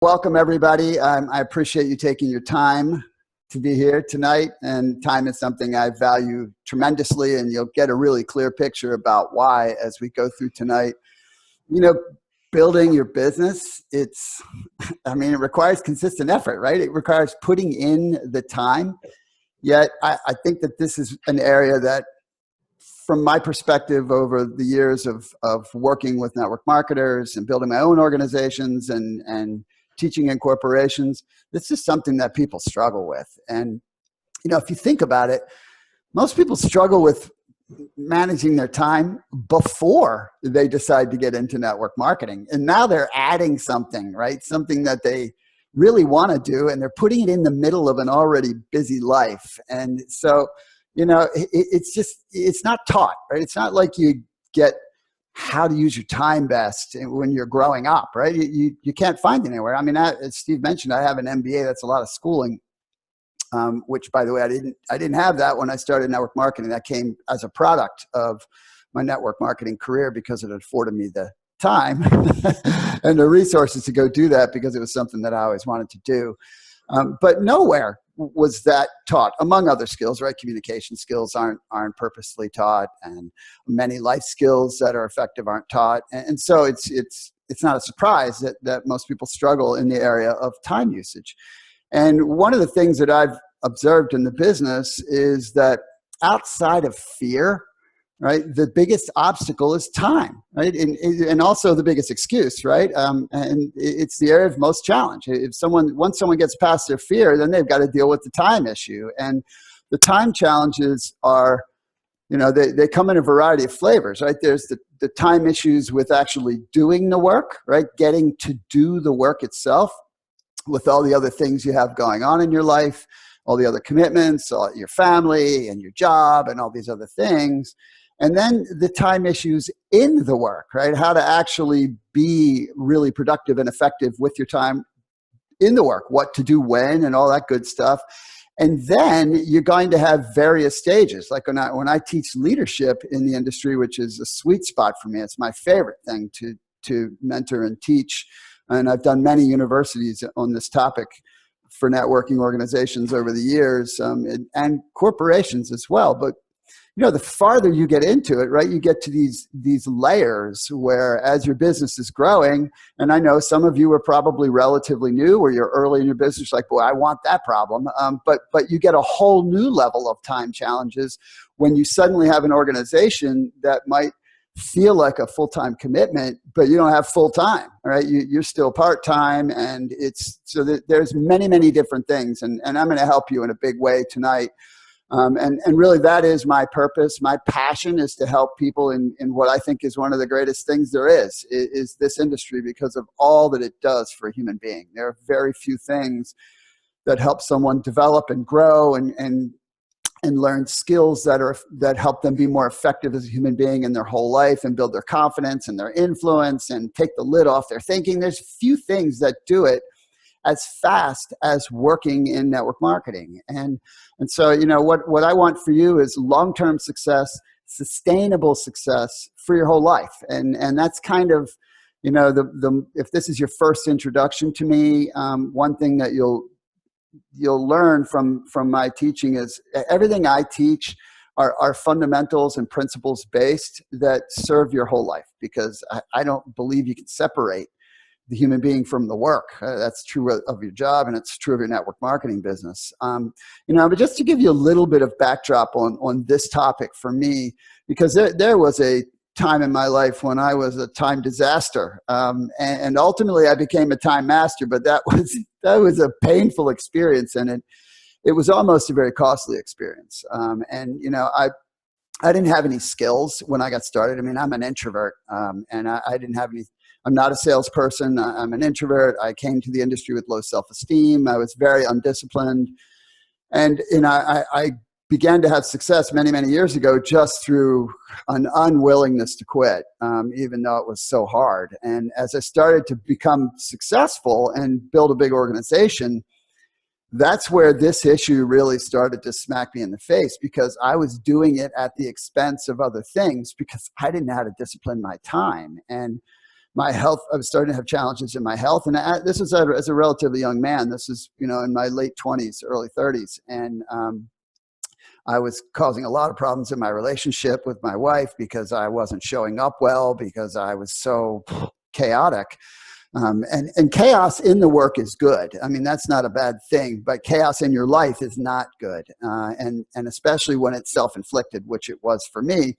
Welcome, everybody. I appreciate you taking your time to be here tonight. And time is something I value tremendously, and you'll get a really clear picture about why as we go through tonight. You know, building your business, it requires consistent effort, right? It requires putting in the time. Yet, I think that this is an area that, from my perspective over the years of working with network marketers and building my own organizations and teaching in corporations, this is something that people struggle with. And, if you think about it, most people struggle with managing their time before they decide to get into network marketing. And now they're adding something, right? Something that they really want to do, and they're putting it in the middle of an already busy life. And so, it's not taught, right? It's not like you get how to use your time best when you're growing up, right? You can't find it anywhere. I mean, as Steve mentioned, I have an MBA. That's a lot of schooling, which, by the way, I didn't have that when I started network marketing. That came as a product of my network marketing career because it afforded me the time and the resources to go do that, because it was something that I always wanted to do. But nowhere was that taught, among other skills, right? Communication skills aren't purposely taught, and many life skills that are effective aren't taught. And so it's not a surprise that most people struggle in the area of time usage. And one of the things that I've observed in the business is that outside of fear, right, the biggest obstacle is time, right? And also the biggest excuse, right? And it's the area of most challenge. Once someone gets past their fear, then they've got to deal with the time issue. And the time challenges are, they come in a variety of flavors, right? There's the time issues with actually doing the work, right? Getting to do the work itself with all the other things you have going on in your life, all the other commitments, your family and your job and all these other things. And then the time issues in the work, right? How to actually be really productive and effective with your time in the work, what to do when, and all that good stuff. And then you're going to have various stages. Like when I teach leadership in the industry, which is a sweet spot for me, it's my favorite thing to mentor and teach. And I've done many universities on this topic for networking organizations over the years, and corporations as well. But the farther you get into it, right, you get to these layers where, as your business is growing, and I know some of you are probably relatively new, or you're early in your business, like, boy, I want that problem. But you get a whole new level of time challenges when you suddenly have an organization that might feel like a full-time commitment, but you don't have full-time, right? You're still part-time, and there's many, many different things. And I'm going to help you in a big way tonight. And really, that is my purpose. My passion is to help people in what I think is one of the greatest things there is this industry, because of all that it does for a human being. There are very few things that help someone develop and grow and learn skills that help them be more effective as a human being in their whole life, and build their confidence and their influence and take the lid off their thinking. There's few things that do it as fast as working in network marketing. And so, what I want for you is long-term success, sustainable success for your whole life. And that's kind of, if this is your first introduction to me, one thing that you'll learn from my teaching is everything I teach are fundamentals and principles based that serve your whole life, because I don't believe you can separate the human being from the work. That's true of your job, and it's true of your network marketing business. But just to give you a little bit of backdrop on this topic for me, because there was a time in my life when I was a time disaster, and ultimately I became a time master. But that was a painful experience, and it was almost a very costly experience. I didn't have any skills when I got started. I mean, I'm an introvert, and I didn't have any. I'm not a salesperson. I'm an introvert. I came to the industry with low self-esteem. I was very undisciplined. And I began to have success many, many years ago just through an unwillingness to quit, even though it was so hard. And as I started to become successful and build a big organization, that's where this issue really started to smack me in the face, because I was doing it at the expense of other things, because I didn't know how to discipline my time. And my health, I was starting to have challenges in my health. And this was as a relatively young man. This is, you know, in my late 20s, early 30s. And I was causing a lot of problems in my relationship with my wife because I wasn't showing up well, because I was so chaotic. And chaos in the work is good. I mean, that's not a bad thing, but chaos in your life is not good. And especially when it's self-inflicted, which it was for me.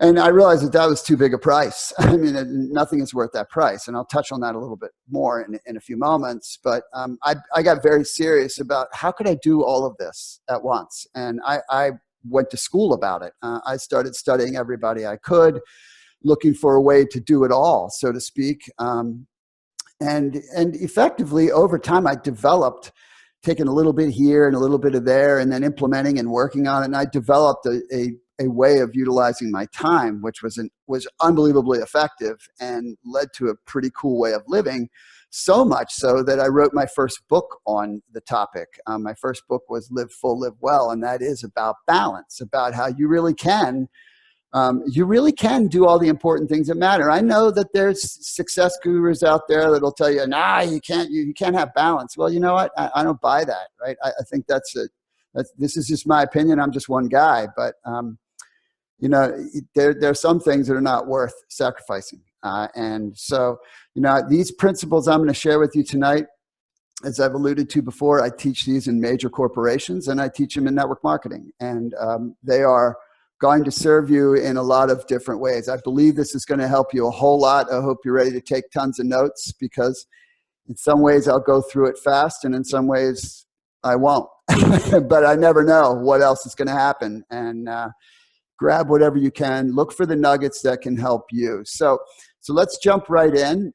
And I realized that was too big a price. I mean, nothing is worth that price. And I'll touch on that a little bit more in a few moments. But I got very serious about how could I do all of this at once? And I went to school about it. I started studying everybody I could, looking for a way to do it all, so to speak. And effectively, over time, I developed, taking a little bit here and a little bit of there, and then implementing and working on it. And I developed a way of utilizing my time, which was unbelievably effective and led to a pretty cool way of living, so much so that I wrote my first book on the topic. My first book was Live Full, Live Well, and that is about balance, about how you really can do all the important things that matter. I know that there's success gurus out there that'll tell you, nah, you can't have balance. Well, you know what? I don't buy that, right? I think this is just my opinion. I'm just one guy, but you know, there are some things that are not worth sacrificing. And so, you know, these principles I'm going to share with you tonight, as I've alluded to before, I teach these in major corporations and I teach them in network marketing. And they are going to serve you in a lot of different ways. I believe this is going to help you a whole lot. I hope you're ready to take tons of notes, because in some ways I'll go through it fast and in some ways I won't. But I never know what else is going to happen. And grab whatever you can. Look for the nuggets that can help you. So let's jump right in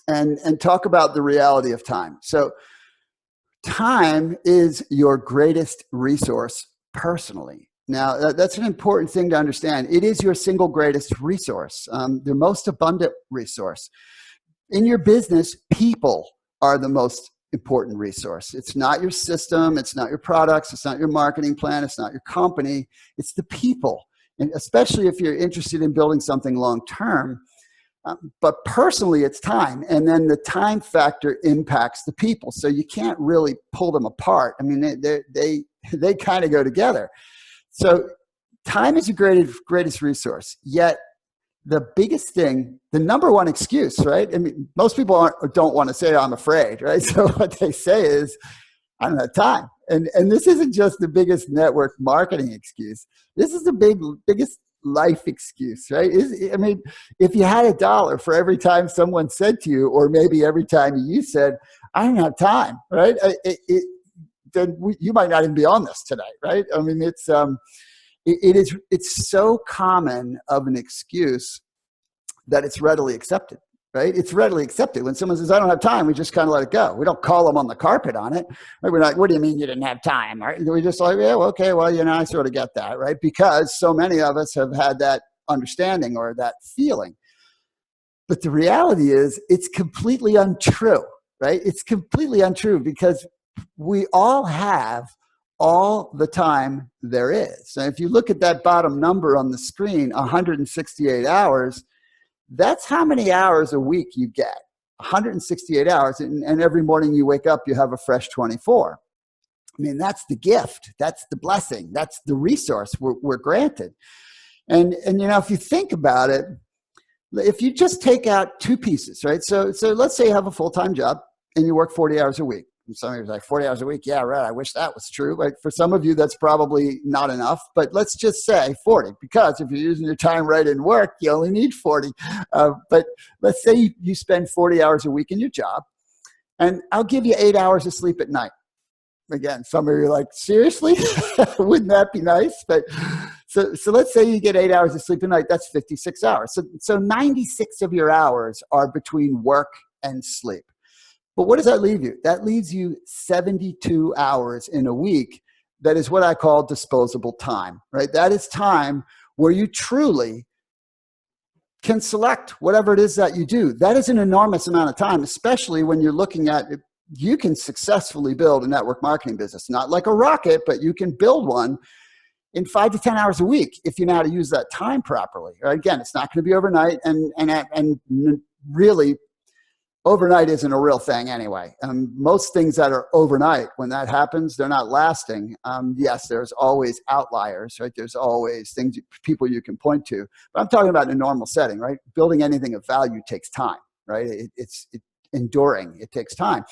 and talk about the reality of time. So time is your greatest resource personally. Now, that's an important thing to understand. It is your single greatest resource, the most abundant resource. In your business, people are the most important resource. It's not your system. It's not your products. It's not your marketing plan. It's not your company. It's the people. And especially if you're interested in building something long-term. But personally, it's time. And then the time factor impacts the people. So you can't really pull them apart. I mean, they kind of go together. So time is your greatest resource. Yet the biggest thing, the number one excuse, right? I mean, most people don't want to say, I'm afraid, right? So what they say is, I don't have time. And this isn't just the biggest network marketing excuse. This is the biggest life excuse, right? I mean, if you had $1 for every time someone said to you, or maybe every time you said, I don't have time, right? Then you might not even be on this today, right? I mean, it's so common of an excuse that it's readily accepted, right? It's readily accepted. When someone says, I don't have time, we just kind of let it go. We don't call them on the carpet on it. Right? We're like, what do you mean you didn't have time? Right? We just like, yeah, well, okay, well, you know, I sort of get that, right? Because so many of us have had that understanding or that feeling. But the reality is it's completely untrue, right? It's completely untrue, because we all have all the time there is. So if you look at that bottom number on the screen, 168 hours, that's how many hours a week you get. 168 hours. And every morning you wake up, you have a fresh 24. I mean, that's the gift. That's the blessing. That's the resource we're granted. And you know, if you think about it, if you just take out two pieces, right? So let's say you have a full-time job and you work 40 hours a week. And some of you are like, 40 hours a week? Yeah, right. I wish that was true. Right? For some of you, that's probably not enough. But let's just say 40, because if you're using your time right in work, you only need 40. But let's say you spend 40 hours a week in your job, and I'll give you 8 hours of sleep at night. Again, some of you are like, seriously? Wouldn't that be nice? But so let's say you get 8 hours of sleep a night. That's 56 hours. So 96 of your hours are between work and sleep. But what does that leave you? That leaves you 72 hours in a week. That is what I call disposable time, right? That is time where you truly can select whatever it is that you do. That is an enormous amount of time, especially when you're looking at, you can successfully build a network marketing business. Not like a rocket, but you can build one in 5 to 10 hours a week if you know how to use that time properly. Right? Again, it's not going to be overnight, and really, overnight isn't a real thing anyway. Most things that are overnight, when that happens, they're not lasting. Yes, there's always outliers, right? There's always things, people you can point to. But I'm talking about in a normal setting, right? Building anything of value takes time, right? It's enduring. It takes time.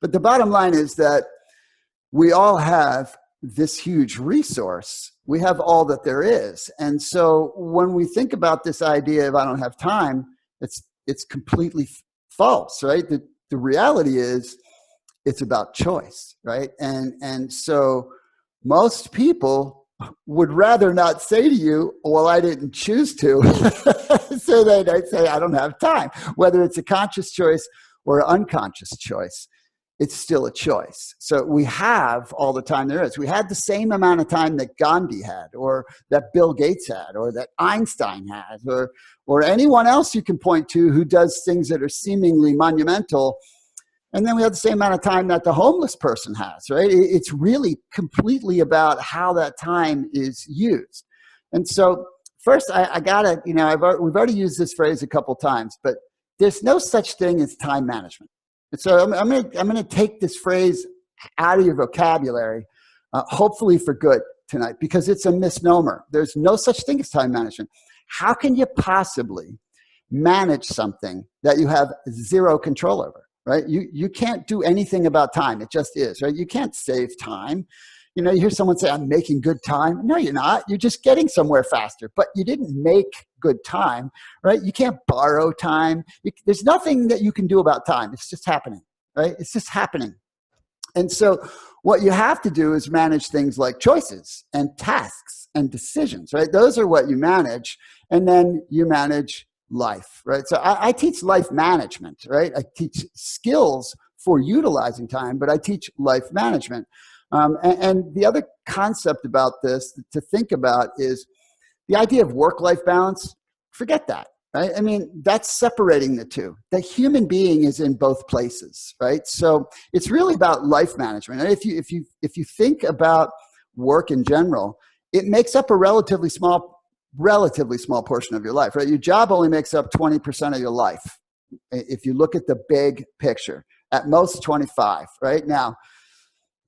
But the bottom line is that we all have this huge resource. We have all that there is. And so when we think about this idea of I don't have time, it's completely false, right? The reality is it's about choice, right? And so most people would rather not say to you, well, I didn't choose to. So they'd say, I don't have time. Whether it's a conscious choice or an unconscious choice, it's still a choice. So we have all the time there is. We had the same amount of time that Gandhi had, or that Bill Gates had, or that Einstein had, or anyone else you can point to who does things that are seemingly monumental. And then we have the same amount of time that the homeless person has, right? It's really completely about how that time is used. And so first, I gotta, we've already used this phrase a couple times, but there's no such thing as time management. And so I'm going to take this phrase out of your vocabulary, hopefully for good tonight, because it's a misnomer. There's no such thing as time management. How can you possibly manage something that you have zero control over, right? You can't do anything about time. It just is, right? You can't save time. You hear someone say, I'm making good time. No, you're not. You're just getting somewhere faster, but you didn't make good time, right? You can't borrow time. There's nothing that you can do about time. It's just happening, right? It's just happening. And so what you have to do is manage things like choices and tasks and decisions, right? Those are what you manage. And then you manage life, right? So I teach life management, right? I teach skills for utilizing time, but I teach life management. And the other concept about this to think about is the idea of work-life balance. Forget that, right? I mean, that's separating the two. The human being is in both places, right? So it's really about life management. And if you think about work in general, it makes up a relatively small portion of your life, right? Your job only makes up 20% of your life. If you look at the big picture, at most 25, right? Now,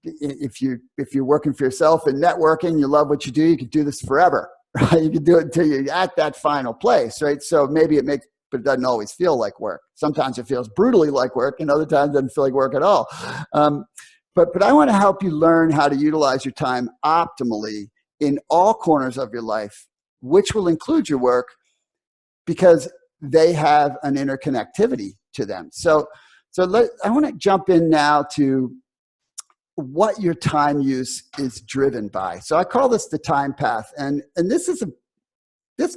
if you're working for yourself and networking, you love what you do, you could do this forever, right? You can do it until you're at that final place, right? So maybe but it doesn't always feel like work. Sometimes it feels brutally like work, and other times it doesn't feel like work at all. But I want to help you learn how to utilize your time optimally in all corners of your life, which will include your work, because they have an interconnectivity to them. So I want to jump in now to what your time use is driven by. So I call this the time path. And this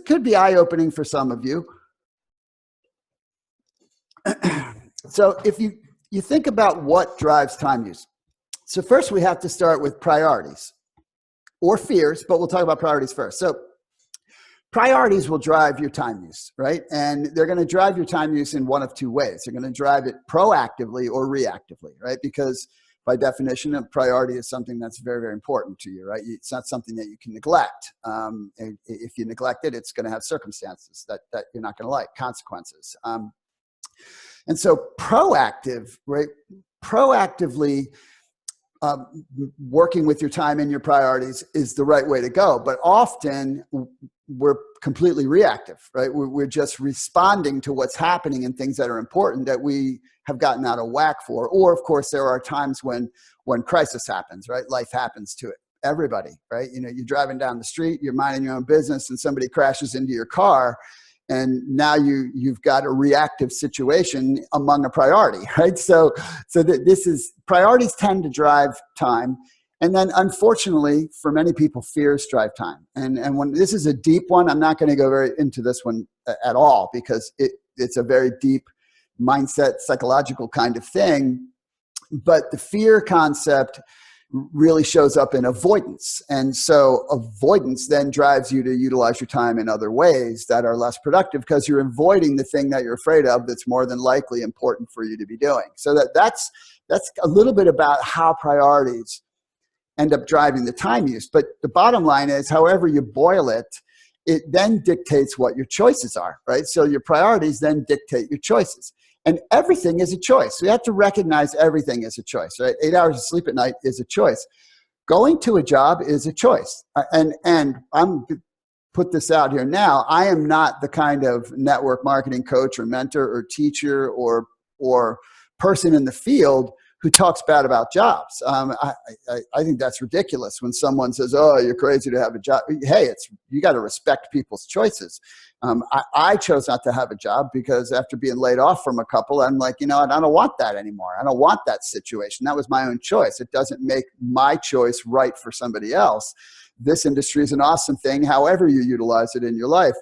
could be eye-opening for some of you. So if you think about what drives time use. So first we have to start with priorities or fears, but we'll talk about priorities first. So priorities will drive your time use, right? And they're going to drive your time use in one of two ways. They're going to drive it proactively or reactively, right? Because by definition, a priority is something that's very, very important to you, right? It's not something that you can neglect. If you neglect it, it's going to have circumstances that you're not going to like, consequences. And so proactive, right? Proactively working with your time and your priorities is the right way to go. But often we're completely reactive, right? We're just responding to what's happening and things that are important that we have gotten out of whack for. Or, of course, there are times when crisis happens, right? Life happens to everybody, right? You're driving down the street, you're minding your own business, and somebody crashes into your car, and now you've got a reactive situation among a priority, right? So priorities tend to drive time. And then, unfortunately, for many people, fears drive time. And when this is a deep one, I'm not going to go very into this one at all, because it's a very deep mindset, psychological kind of thing. But the fear concept really shows up in avoidance. And so avoidance then drives you to utilize your time in other ways that are less productive, because you're avoiding the thing that you're afraid of that's more than likely important for you to be doing. So that's a little bit about how priorities end up driving the time use. But the bottom line is, however you boil it, it then dictates what your choices are, right? So your priorities then dictate your choices. And everything is a choice. So you have to recognize everything is a choice, right? 8 hours of sleep at night is a choice. Going to a job is a choice. And I'm put this out here now. I am not the kind of network marketing coach or mentor or teacher or person in the field who talks bad about jobs. I think that's ridiculous when someone says, "Oh, you're crazy to have a job." Hey, you got to respect people's choices. I chose not to have a job because after being laid off from a couple, I'm like, you know what? I don't want that anymore. I don't want that situation. That was my own choice. It doesn't make my choice right for somebody else. This industry is an awesome thing, however you utilize it in your life.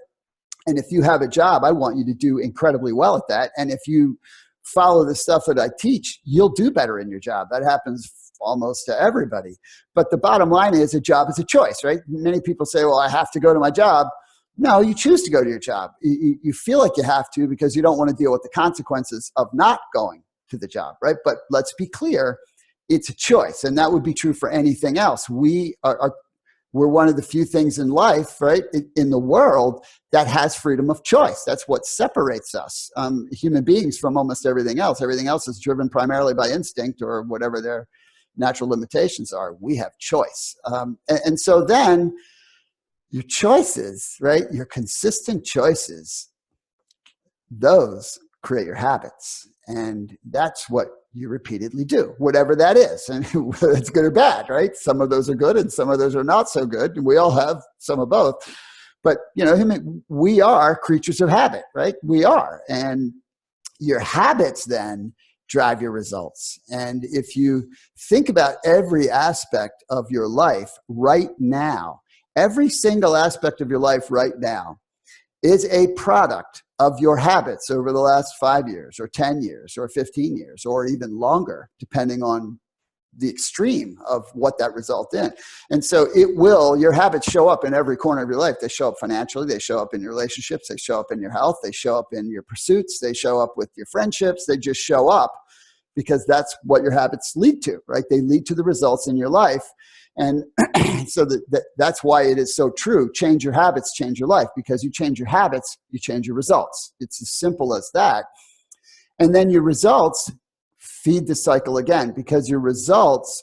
And if you have a job, I want you to do incredibly well at that. And if you follow the stuff that I teach, you'll do better in your job. That happens almost to everybody. But the bottom line is, a job is a choice, right? Many people say, well, I have to go to my job. No, you choose to go to your job. You feel like you have to because you don't want to deal with the consequences of not going to the job, right? But let's be clear, it's a choice. And that would be true for anything else. We're one of the few things in life, right, in the world that has freedom of choice. That's what separates us, human beings, from almost everything else. Everything else is driven primarily by instinct or whatever their natural limitations are. We have choice. And so then your choices, right, your consistent choices, those create your habits. And that's what you repeatedly do, whatever that is. And whether it's good or bad, right? Some of those are good and some of those are not so good. And we all have some of both. But, you know, we are creatures of habit, right? We are. And your habits then drive your results. And if you think about every aspect of your life right now, every single aspect of your life right now is a product of your habits over the last 5 years or 10 years or 15 years or even longer, depending on the extreme of what that result in. And so your habits show up in every corner of your life. They show up financially. They show up in your relationships. They show up in your health. They show up in your pursuits. They show up with your friendships. They just show up because that's what your habits lead to, right? They lead to the results in your life. And so that's why it is so true. Change your habits, change your life, because you change your habits, you change your results. It's as simple as that. And then your results feed the cycle again, because your results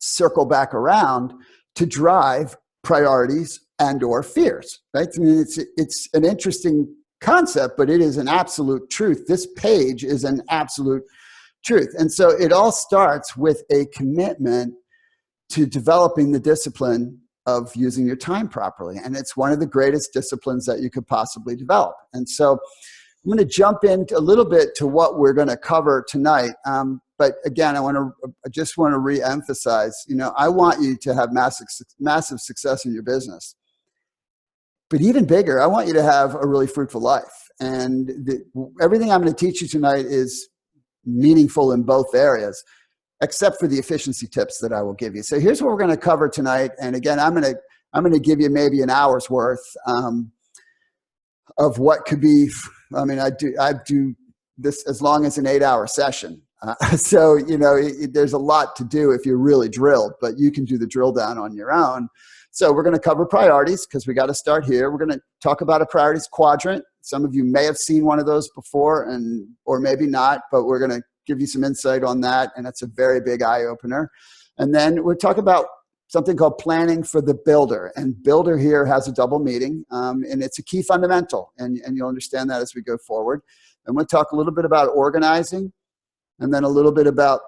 circle back around to drive priorities and or fears, right? I mean, it's an interesting concept, but it is an absolute truth. This page is an absolute truth. And so it all starts with a commitment to developing the discipline of using your time properly. And it's one of the greatest disciplines that you could possibly develop. And so I'm going to jump into a little bit to what we're going to cover tonight. But again, I just want to reemphasize, you know, I want you to have massive success in your business. But even bigger, I want you to have a really fruitful life. And everything I'm going to teach you tonight is meaningful in both areas, except for the efficiency tips that I will give you. So here's what we're going to cover tonight. And again, I'm going to give you maybe an hour's worth of what could be. I mean, I do this as long as an 8-hour session. So, you know, there's a lot to do if you're really drilled, but you can do the drill down on your own. So we're going to cover priorities because we got to start here. We're going to talk about a priorities quadrant. Some of you may have seen one of those before or maybe not, but we're going to give you some insight on that. And it's a very big eye opener. And then we'll talk about something called planning for the builder. And builder here has a double meaning, and it's a key fundamental. And you'll understand that as we go forward. And we'll talk a little bit about organizing, and then a little bit about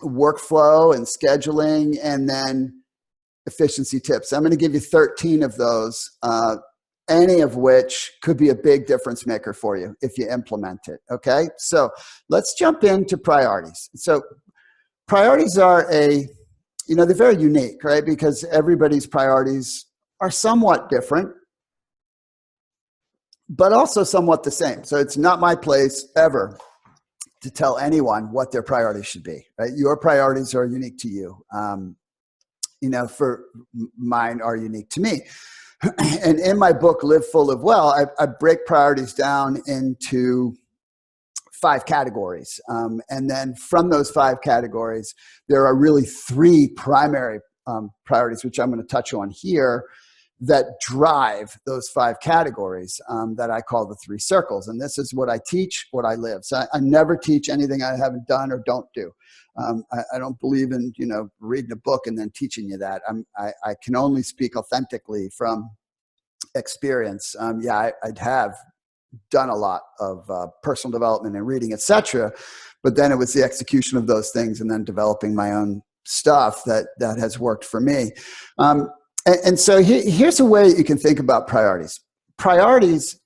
workflow and scheduling, and then efficiency tips. I'm going to give you 13 of those, any of which could be a big difference maker for you if you implement it. Okay, so let's jump into priorities. So priorities are they're very unique, right? Because everybody's priorities are somewhat different, but also somewhat the same. So it's not my place ever to tell anyone what their priorities should be, right? Your priorities are unique to you. For mine are unique to me. And in my book, Live Full, Live Well, I break priorities down into 5 categories. And then from those 5 categories, there are really 3 primary priorities, which I'm going to touch on here, that drive those 5 categories that I call the 3 circles. And this is what I teach, what I live. So I never teach anything I haven't done or don't do. I don't believe in, reading a book and then teaching you that. I can only speak authentically from experience. I'd have done a lot of personal development and reading, etc. But then it was the execution of those things and then developing my own stuff that has worked for me. And so here's a way you can think about priorities. Priorities,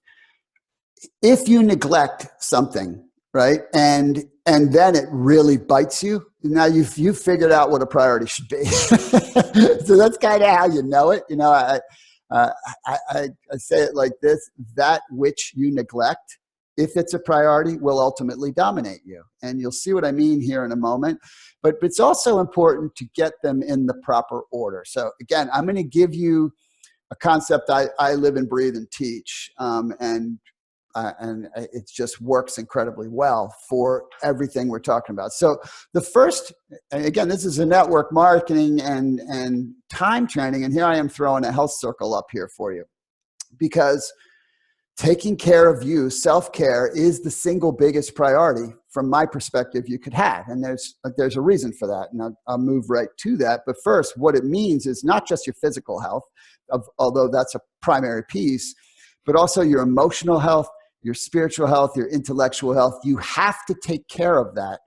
if you neglect something, right, and then it really bites you, now you've figured out what a priority should be. So that's kind of how you know it. I say it like this: that which you neglect, if it's a priority, will ultimately dominate you. And you'll see what I mean here in a moment. But it's also important to get them in the proper order. So again, I'm going to give you a concept I live and breathe and teach, and it just works incredibly well for everything we're talking about. So the first, and again, this is a network marketing and time training, and here I am throwing a health circle up here for you, because taking care of you, self-care, is the single biggest priority from my perspective you could have. And there's a reason for that. And I'll move right to that. But first, what it means is not just your physical health, although that's a primary piece, but also your emotional health, your spiritual health, your intellectual health. You have to take care of that,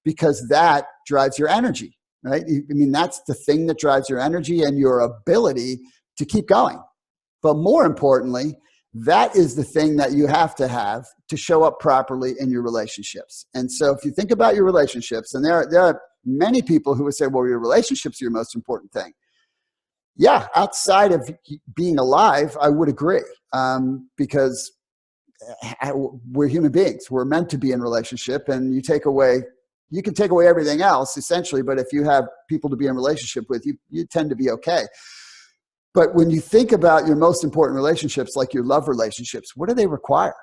because that drives your energy, right? I mean, that's the thing that drives your energy and your ability to keep going. But more importantly, that is the thing that you have to show up properly in your relationships. And so if you think about your relationships, and there are many people who would say, well, your relationships are your most important thing. Yeah, outside of being alive, I would agree, because we're human beings. We're meant to be in relationship, and you can take away everything else essentially, but if you have people to be in relationship with, you tend to be okay. But when you think about your most important relationships, like your love relationships, what do they require?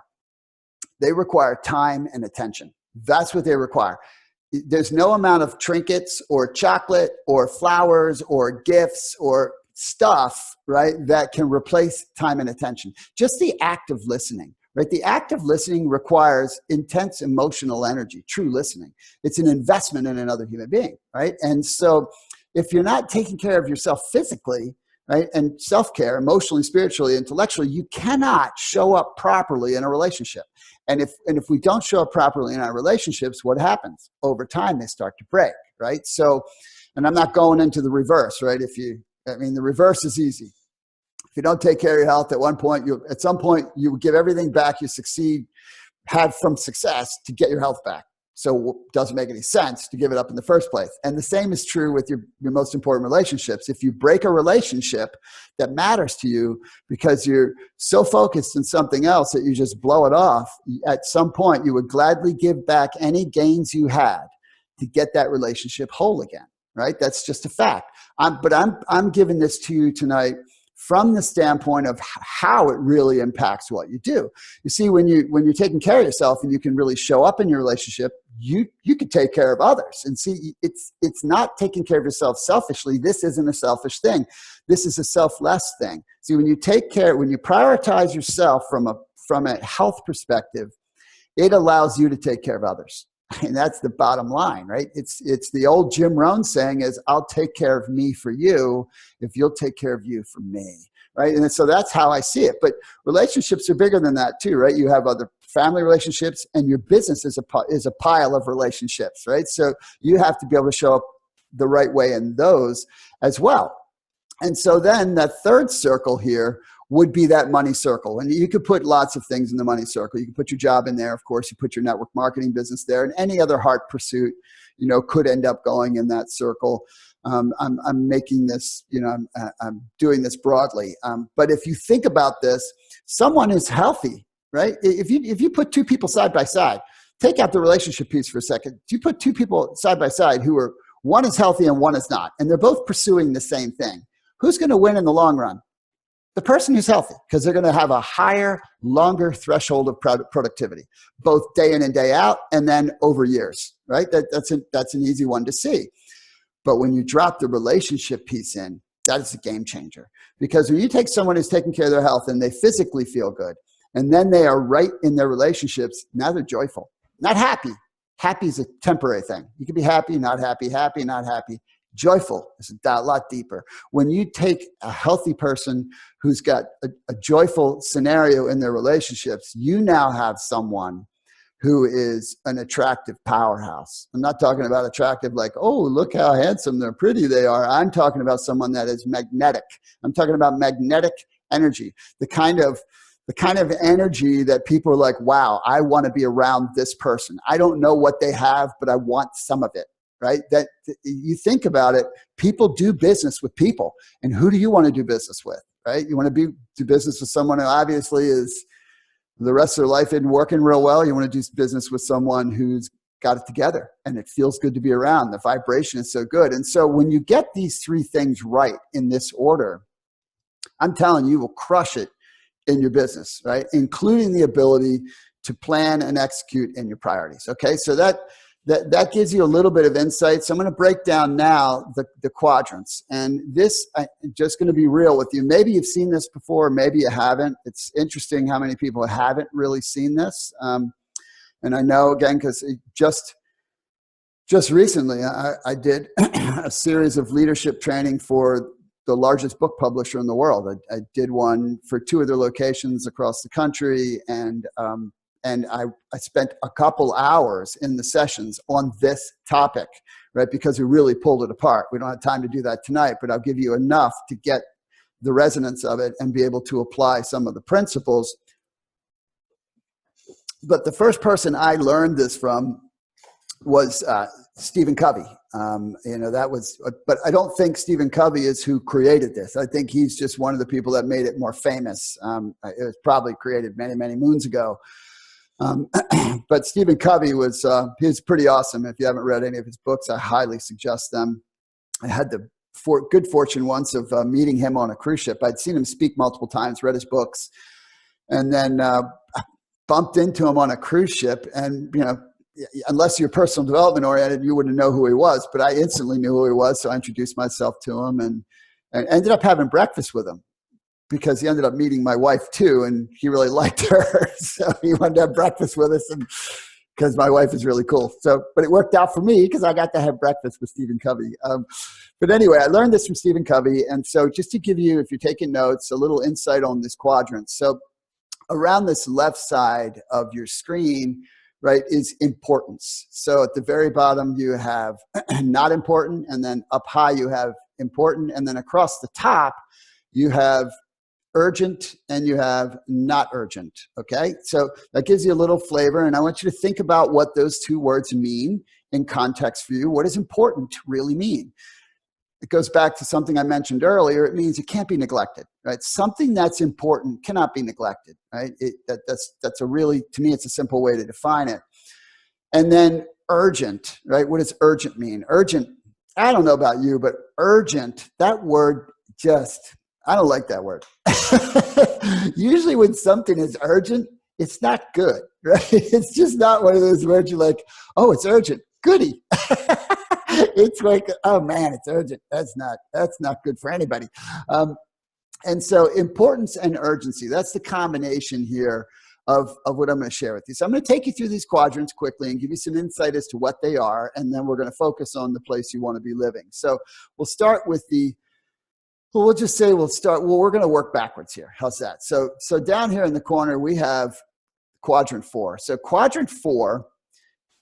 They require time and attention. That's what they require. There's no amount of trinkets or chocolate or flowers or gifts or stuff, right, that can replace time and attention. Just the act of listening, right? The act of listening requires intense emotional energy, true listening. It's an investment in another human being, right? And so if you're not taking care of yourself physically, right, and self-care, emotionally, spiritually, intellectually, you cannot show up properly in a relationship. And if we don't show up properly in our relationships, what happens? Over time, they start to break, right? So, and I'm not going into the reverse, right? The reverse is easy. If you don't take care of your health, at some point, you give everything back you had from success to get your health back. So it doesn't make any sense to give it up in the first place. And the same is true with your most important relationships. If you break a relationship that matters to you because you're so focused on something else that you just blow it off, at some point you would gladly give back any gains you had to get that relationship whole again, right? That's just a fact. But I'm giving this to you tonight from the standpoint of how it really impacts what you do. You see, when you're taking care of yourself and you can really show up in your relationship, you can take care of others. And see, it's not taking care of yourself selfishly. This isn't a selfish thing. This is a selfless thing. See, when you prioritize yourself from a health perspective, it allows you to take care of others. And that's the bottom line, right? It's the old Jim Rohn saying is, I'll take care of me for you if you'll take care of you for me, right? And so that's how I see it. But relationships are bigger than that too, right? You have other family relationships, and your business is a pile of relationships, right? So you have to be able to show up the right way in those as well. And so then that third circle here would be that money circle. And you could put lots of things in the money circle. You can put your job in there, of course, you put your network marketing business there, and any other heart pursuit, could end up going in that circle. I'm making this, I'm doing this broadly. But if you think about this, someone who's healthy, right? If you put two people side by side, take out the relationship piece for a second. If you put two people side by side one is healthy and one is not, and they're both pursuing the same thing, who's going to win in the long run? The person who's healthy, because they're going to have a higher, longer threshold of productivity, both day in and day out, and then over years, right? That's an easy one to see. But when you drop the relationship piece in, that is a game changer. Because when you take someone who's taking care of their health and they physically feel good, and then they are right in their relationships, now they're joyful, not happy. Happy is a temporary thing. You can be happy, not happy, not happy. Joyful is a lot deeper. When you take a healthy person who's got a joyful scenario in their relationships, you now have someone who is an attractive powerhouse. I'm not talking about attractive like, oh, look how handsome, they're pretty they are. I'm talking about someone that is magnetic. I'm talking about magnetic energy, the kind of energy that people are like, wow, I want to be around this person. I don't know what they have, but I want some of it, right? That you think about it, people do business with people. And who do you want to do business with, right? You want to do business with someone who obviously is the rest of their life isn't working real well. You want to do business with someone who's got it together and it feels good to be around. The vibration is so good. And so when you get these three things right in this order, I'm telling you, you will crush it in your business, right? Including the ability to plan and execute in your priorities. Okay, so that gives you a little bit of insight. So I'm going to break down now the quadrants. And this, I'm just going to be real with you. Maybe you've seen this before, maybe you haven't. It's interesting how many people haven't really seen this. And I know, again, because just recently, I did a series of leadership training for the largest book publisher in the world. I did one for 2 of their locations across the country, and I spent a couple hours in the sessions on this topic, right? Because we really pulled it apart. We don't have time to do that tonight, but I'll give you enough to get the resonance of it and be able to apply some of the principles. But the first person I learned this from was Stephen Covey. But I don't think Stephen Covey is who created this. I think he's just one of the people that made it more famous. It was probably created many, many moons ago. But Stephen Covey he's pretty awesome. If you haven't read any of his books, I highly suggest them. I had the good fortune once of meeting him on a cruise ship. I'd seen him speak multiple times, read his books, and then bumped into him on a cruise ship. And, unless you're personal development oriented, you wouldn't know who he was, but I instantly knew who he was. So I introduced myself to him and ended up having breakfast with him, because he ended up meeting my wife too, and he really liked her. So he wanted to have breakfast with us, and because my wife is really cool. So, but it worked out for me because I got to have breakfast with Stephen Covey. But anyway, I learned this from Stephen Covey. And so just to give you, if you're taking notes, a little insight on this quadrant. So around this left side of your screen, right, is importance. So at the very bottom, you have not important, and then up high, you have important, and then across the top, you have urgent and you have not urgent. Okay, so that gives you a little flavor, and I want you to think about what those 2 words mean in context for you. What does important really mean? It goes back to something I mentioned earlier. It means it can't be neglected, right? Something that's important cannot be neglected, right? That's a really, to me, it's a simple way to define it. And then urgent, right? What does urgent mean? Urgent, I don't know about you, but urgent, that word I don't like that word. Usually when something is urgent, it's not good, right? It's just not one of those words you're like, oh, it's urgent. Goody. It's like, oh man, it's urgent. That's not good for anybody. And so importance and urgency, that's the combination here of what I'm going to share with you. So I'm going to take you through these quadrants quickly and give you some insight as to what they are. And then we're going to focus on the place you want to be living. So we'll start with we're going to work backwards here. How's that? So down here in the corner, we have quadrant 4. So quadrant 4,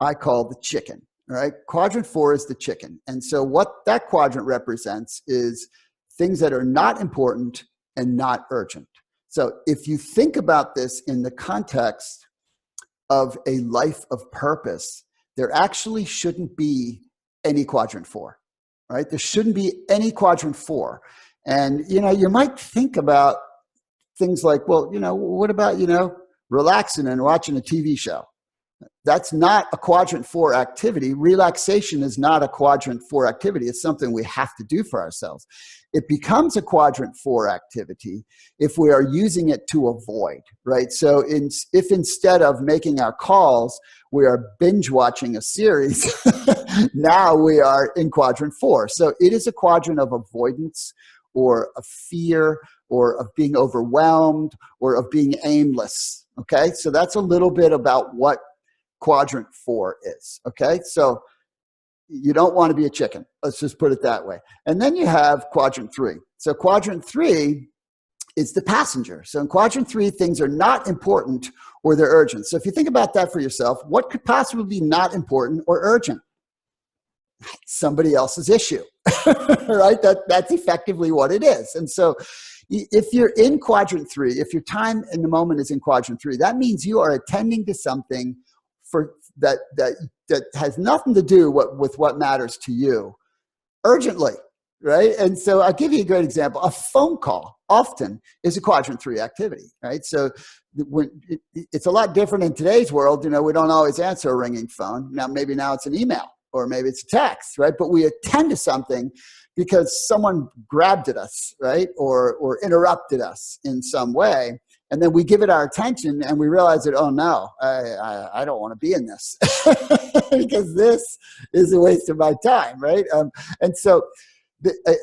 I call the chicken. All right, quadrant 4 is the chicken. And so what that quadrant represents is things that are not important and not urgent. So if you think about this in the context of a life of purpose, there actually shouldn't be any quadrant 4, right? There shouldn't be any quadrant 4. And, you might think about things like, well, what about, relaxing and watching a TV show? That's not a quadrant 4 activity. Relaxation is not a quadrant 4 activity. It's something we have to do for ourselves. It becomes a quadrant 4 activity if we are using it to avoid, right? So if instead of making our calls, we are binge watching a series, Now we are in quadrant 4. So it is a quadrant of avoidance or of fear or of being overwhelmed or of being aimless. Okay, so that's a little bit about what quadrant 4 is. Okay, so you don't want to be a chicken. Let's just put it that way. And then you have quadrant 3. So quadrant 3 is the passenger. So in quadrant 3, things are not important or they're urgent. So if you think about that for yourself, what could possibly be not important or urgent? Somebody else's issue, right? That's effectively what it is. And so if you're in quadrant 3, if your time in the moment is in quadrant 3, that means you are attending to something that has nothing to do with what matters to you urgently, right? And so I'll give you a great example. A phone call often is a quadrant 3 activity, right? So it's a lot different in today's world. You know, we don't always answer a ringing phone. Maybe now it's an email or maybe it's a text, right? But we attend to something because someone grabbed at us, right? Or interrupted us in some way. And then we give it our attention and we realize that, oh no, I don't want to be in this because this is a waste of my time, right? And so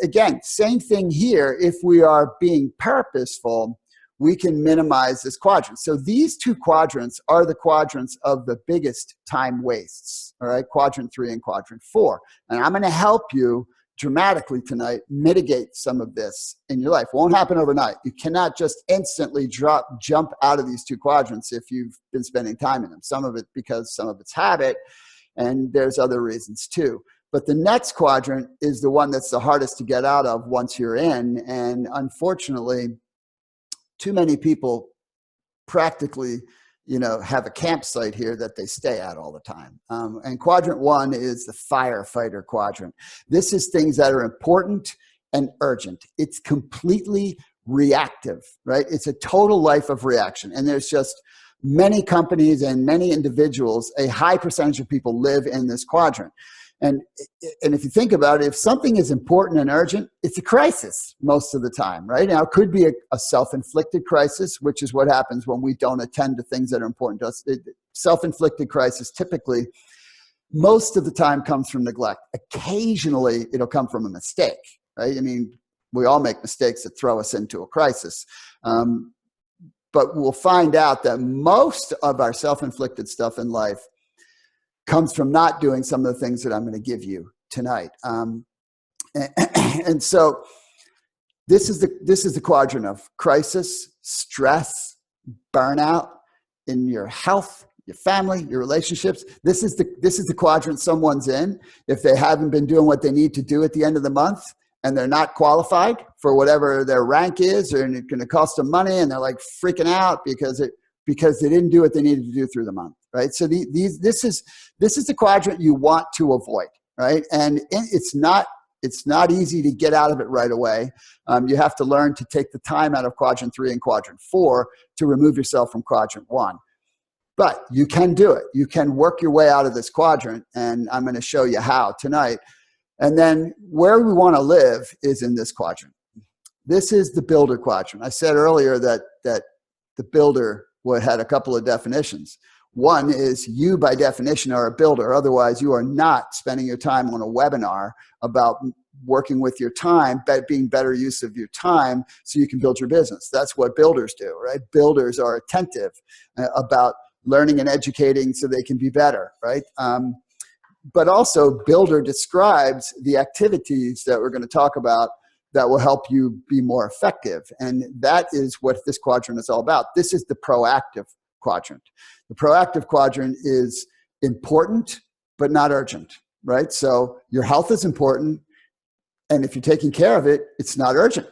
again, same thing here. If we are being purposeful, we can minimize this quadrant. So these 2 quadrants are the quadrants of the biggest time wastes, all right? Quadrant 3 and quadrant 4. And I'm going to help you dramatically tonight mitigate some of this in your life. It won't happen overnight. You cannot just instantly jump out of these 2 quadrants if you've been spending time in them. Some of it because some of it's habit, and there's other reasons too. But the next quadrant is the one that's the hardest to get out of once you're in. And unfortunately, too many people practically, have a campsite here that they stay at all the time. And quadrant 1 is the firefighter quadrant. This is things that are important and urgent. It's completely reactive, right? It's a total life of reaction. And there's just many companies and many individuals, a high percentage of people live in this quadrant. And if you think about it, if something is important and urgent, it's a crisis most of the time, right? Now, it could be a self-inflicted crisis, which is what happens when we don't attend to things that are important to us. Self-inflicted crisis typically, most of the time, comes from neglect. Occasionally, it'll come from a mistake, right? I mean, we all make mistakes that throw us into a crisis. But we'll find out that most of our self-inflicted stuff in life comes from not doing some of the things that I'm going to give you tonight. And so this is the quadrant of crisis, stress, burnout in your health, your family, your relationships. This is the quadrant someone's in if they haven't been doing what they need to do at the end of the month and they're not qualified for whatever their rank is, or it's going to cost them money, and they're like freaking out because they didn't do what they needed to do through the month, right? So this is the quadrant you want to avoid, right? And it's not easy to get out of it right away. You have to learn to take the time out of quadrant 3 and quadrant 4 to remove yourself from quadrant 1. But you can do it. You can work your way out of this quadrant, and I'm going to show you how tonight. And then where we want to live is in this quadrant. This is the builder quadrant. I said earlier that the builder had a couple of definitions. One is you, by definition, are a builder. Otherwise, you are not spending your time on a webinar about working with your time, being better use of your time so you can build your business. That's what builders do, right? Builders are attentive about learning and educating so they can be better, right? But also, builder describes the activities that we're going to talk about that will help you be more effective. And that is what this quadrant is all about. This is the proactive quadrant. The proactive quadrant is important, but not urgent, right? So your health is important. And if you're taking care of it, it's not urgent,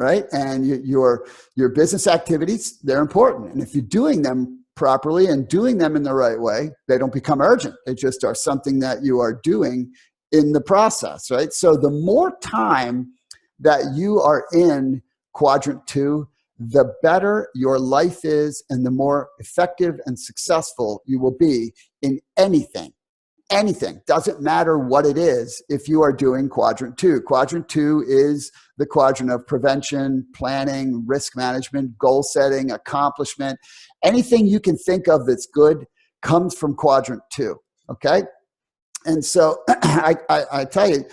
right? And your business activities, they're important. And if you're doing them properly and doing them in the right way, they don't become urgent. They just are something that you are doing in the process, right? So the more time that you are in quadrant 2, the better your life is and the more effective and successful you will be in anything. Anything. Doesn't matter what it is if you are doing quadrant 2. Quadrant 2 is the quadrant of prevention, planning, risk management, goal setting, accomplishment. Anything you can think of that's good comes from quadrant 2, okay? And so I tell you,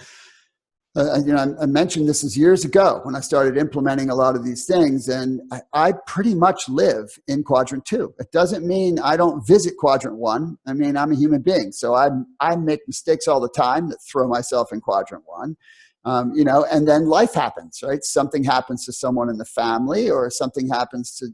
I mentioned this is years ago when I started implementing a lot of these things, and I pretty much live in quadrant 2. It doesn't mean I don't visit quadrant 1. I mean, I'm a human being, so I make mistakes all the time that throw myself in quadrant 1. And then life happens, right? Something happens to someone in the family, or something happens to,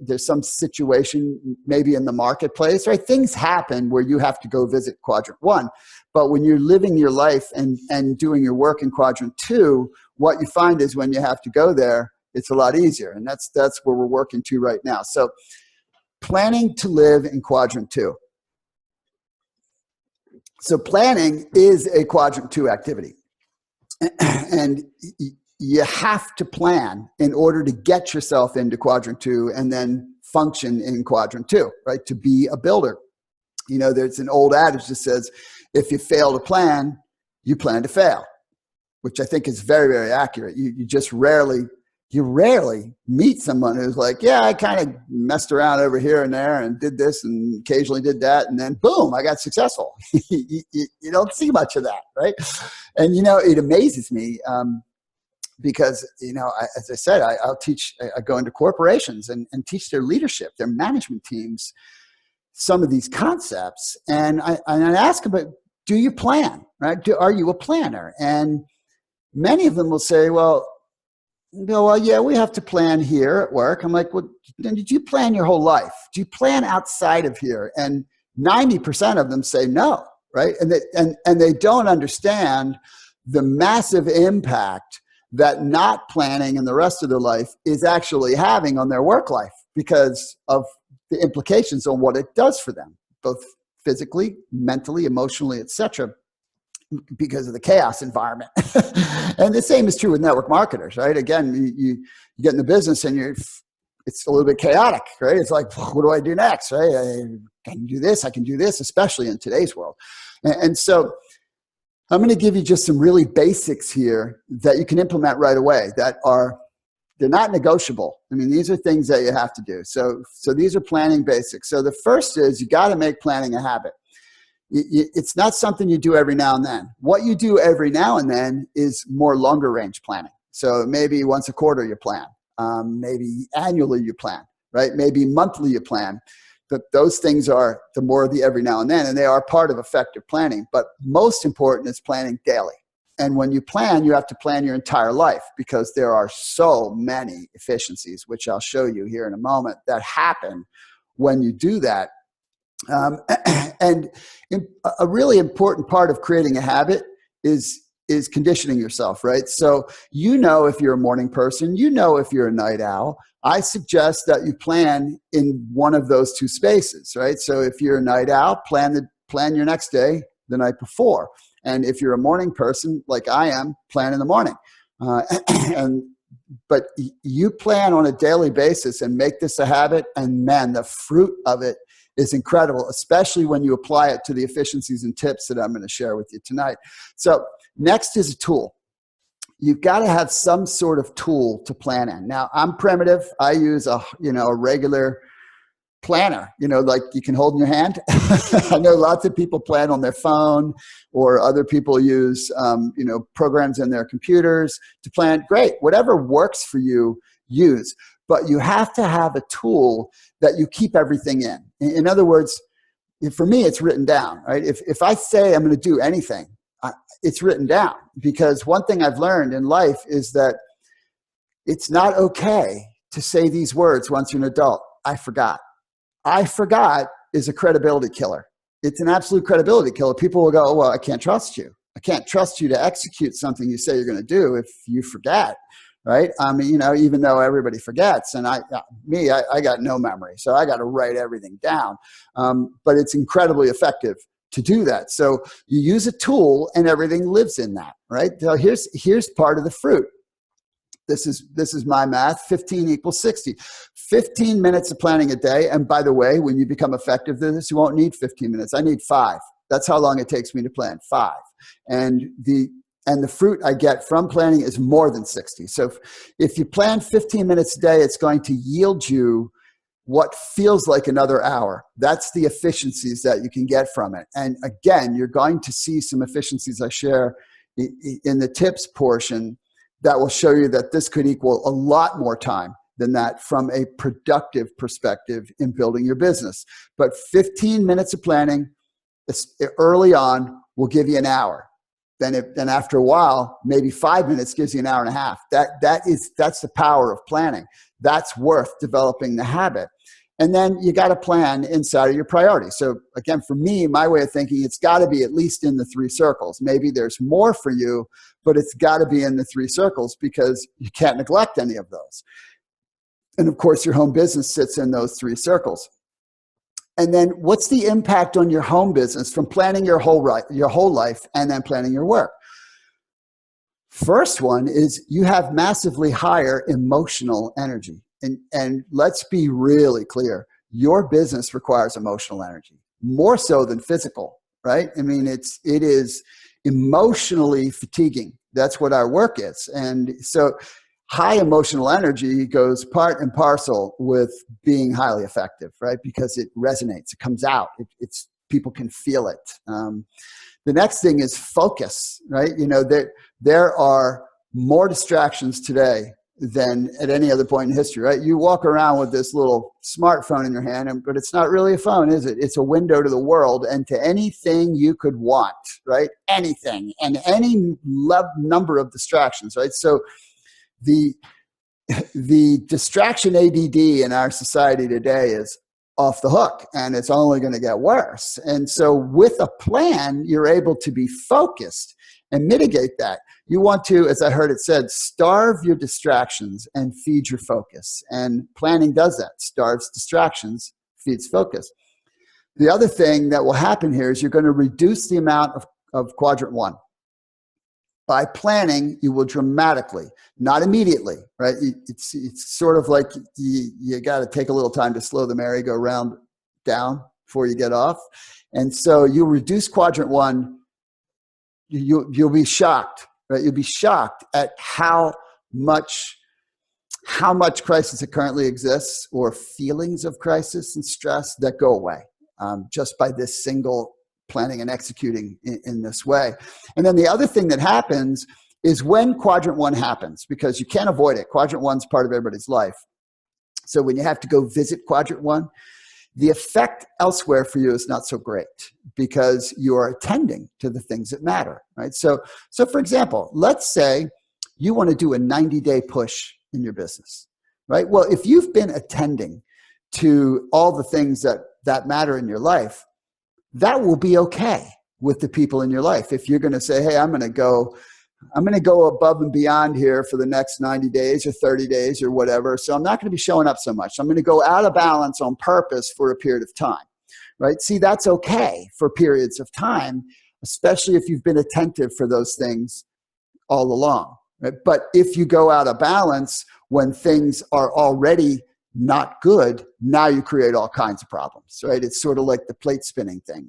there's some situation maybe in the marketplace, right? Things happen where you have to go visit quadrant 1. But when you're living your life and doing your work in quadrant 2, what you find is when you have to go there, it's a lot easier. And that's where we're working to right now. So planning to live in quadrant 2. So planning is a quadrant 2 activity. And you have to plan in order to get yourself into quadrant 2 and then function in quadrant 2, right? To be a builder. There's an old adage that says, if you fail to plan, you plan to fail, which I think is very, very accurate. You just rarely meet someone who's like, yeah, I kind of messed around over here and there and did this and occasionally did that, and then boom, I got successful. You don't see much of that, right? And it amazes me because as I said, I go into corporations and teach their leadership, their management teams, some of these concepts, and I ask them, but do you plan, right? Are you a planner? And many of them will say, well, yeah, we have to plan here at work. I'm like, well, then did you plan your whole life? Do you plan outside of here? And 90% of them say no, right? And they don't understand the massive impact that not planning in the rest of their life is actually having on their work life, because of the implications on what it does for them, both physically, mentally, emotionally, etc., because of the chaos environment. And the same is true with network marketers, right? Again, you get in the business and it's a little bit chaotic, right? It's like, what do I do next, right? I can do this, especially in today's world. And so I'm going to give you just some really basics here that you can implement right away they're not negotiable. I mean, these are things that you have to do. So these are planning basics. So the first is you got to make planning a habit. It's not something you do every now and then. What you do every now and then is more longer range planning. So maybe once a quarter you plan, maybe annually you plan, right? Maybe monthly you plan. But those things are the more of the every now and then, and they are part of effective planning. But most important is planning daily. And when you plan, you have to plan your entire life, because there are so many efficiencies, which I'll show you here in a moment, that happen when you do that. And a really important part of creating a habit is conditioning yourself, right? So if you're a morning person, if you're a night owl, I suggest that you plan in one of those two spaces, right? So if you're a night owl, plan your next day the night before. And if you're a morning person, like I am, plan in the morning. But you plan on a daily basis and make this a habit, and man, the fruit of it is incredible, especially when you apply it to the efficiencies and tips that I'm going to share with you tonight. So next is a tool. You've got to have some sort of tool to plan in. Now, I'm primitive. I use a regular planner, like you can hold in your hand. I know lots of people plan on their phone, or other people use, programs in their computers to plan. Great. Whatever works for you, use. But you have to have a tool that you keep everything in. In other words, for me, it's written down, right? If I say I'm going to do anything, it's written down, because one thing I've learned in life is that it's not okay to say these words once you're an adult. I forgot is a credibility killer. It's an absolute credibility killer. People will go, oh, well, I can't trust you. I can't trust you to execute something you say you're going to do if you forget, right? I mean, even though everybody forgets, and I got no memory, so I got to write everything down. But it's incredibly effective to do that. So you use a tool and everything lives in that, right? So here's part of the fruit. This is my math. 15 equals 60. 15 minutes of planning a day. And by the way, when you become effective at this, you won't need 15 minutes. I need 5. That's how long it takes me to plan, 5. And the fruit I get from planning is more than 60. So if you plan 15 minutes a day, it's going to yield you what feels like another hour. That's the efficiencies that you can get from it. And again, you're going to see some efficiencies I share in the tips portion that will show you that this could equal a lot more time than that from a productive perspective in building your business. But 15 minutes of planning early on will give you an hour. Then after a while, maybe 5 minutes gives you an hour and a half. That's the power of planning. That's worth developing the habit. And then you got to plan inside of your priorities. So again, for me, my way of thinking, it's got to be at least in the 3 circles. Maybe there's more for you, but it's got to be in the 3 circles because you can't neglect any of those. And of course, your home business sits in those 3 circles. And then what's the impact on your home business from planning your whole life and then planning your work? First one is you have massively higher emotional energy. And let's be really clear. Your business requires emotional energy, more so than physical, right? I mean, it is emotionally fatiguing. That's what our work is. And so high emotional energy goes part and parcel with being highly effective, right? Because it resonates, it comes out, people can feel it. The next thing is focus, right? You know, there are more distractions today than at any other point in history, right? You walk around with this little smartphone in your hand, but it's not really a phone, is it? It's a window to the world and to anything you could want, right? Anything and any number of distractions, right? So the distraction ADD in our society today is off the hook, and it's only going to get worse. And so with a plan, you're able to be focused and mitigate that. You want to, as I heard it said, starve your distractions and feed your focus. And planning does that, starves distractions, feeds focus. The other thing that will happen here is you're going to reduce the amount of quadrant 1. By planning, you will dramatically, not immediately, right? It's sort of like you got to take a little time to slow the merry-go-round down before you get off. And so you reduce quadrant 1, you'll be shocked, right? You'll be shocked at how much crisis it currently exists, or feelings of crisis and stress that go away just by this single planning and executing in this way. And then the other thing that happens is when quadrant 1 happens, because you can't avoid it. Quadrant 1 is part of everybody's life. So when you have to go visit quadrant 1, the effect elsewhere for you is not so great because you are attending to the things that matter, right? So for example, let's say you want to do a 90-day push in your business, right? Well, if you've been attending to all the things that matter in your life, that will be okay with the people in your life. If you're going to say, hey, I'm going to go above and beyond here for the next 90 days or 30 days or whatever. So I'm not going to be showing up so much. I'm going to go out of balance on purpose for a period of time, right? See, that's okay for periods of time, especially if you've been attentive for those things all along, right? But if you go out of balance when things are already not good, now you create all kinds of problems, right? It's sort of like the plate spinning thing.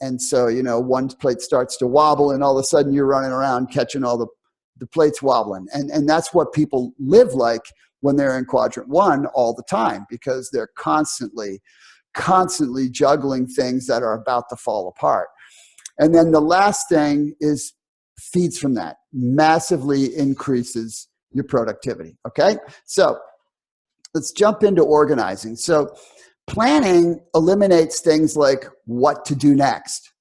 And so, you know, one plate starts to wobble and all of a sudden you're running around catching all the plates wobbling. And that's what people live like when they're in quadrant 1 all the time, because they're constantly juggling things that are about to fall apart. And then the last thing is feeds from that, massively increases your productivity, okay? So let's jump into organizing. So planning eliminates things like what to do next.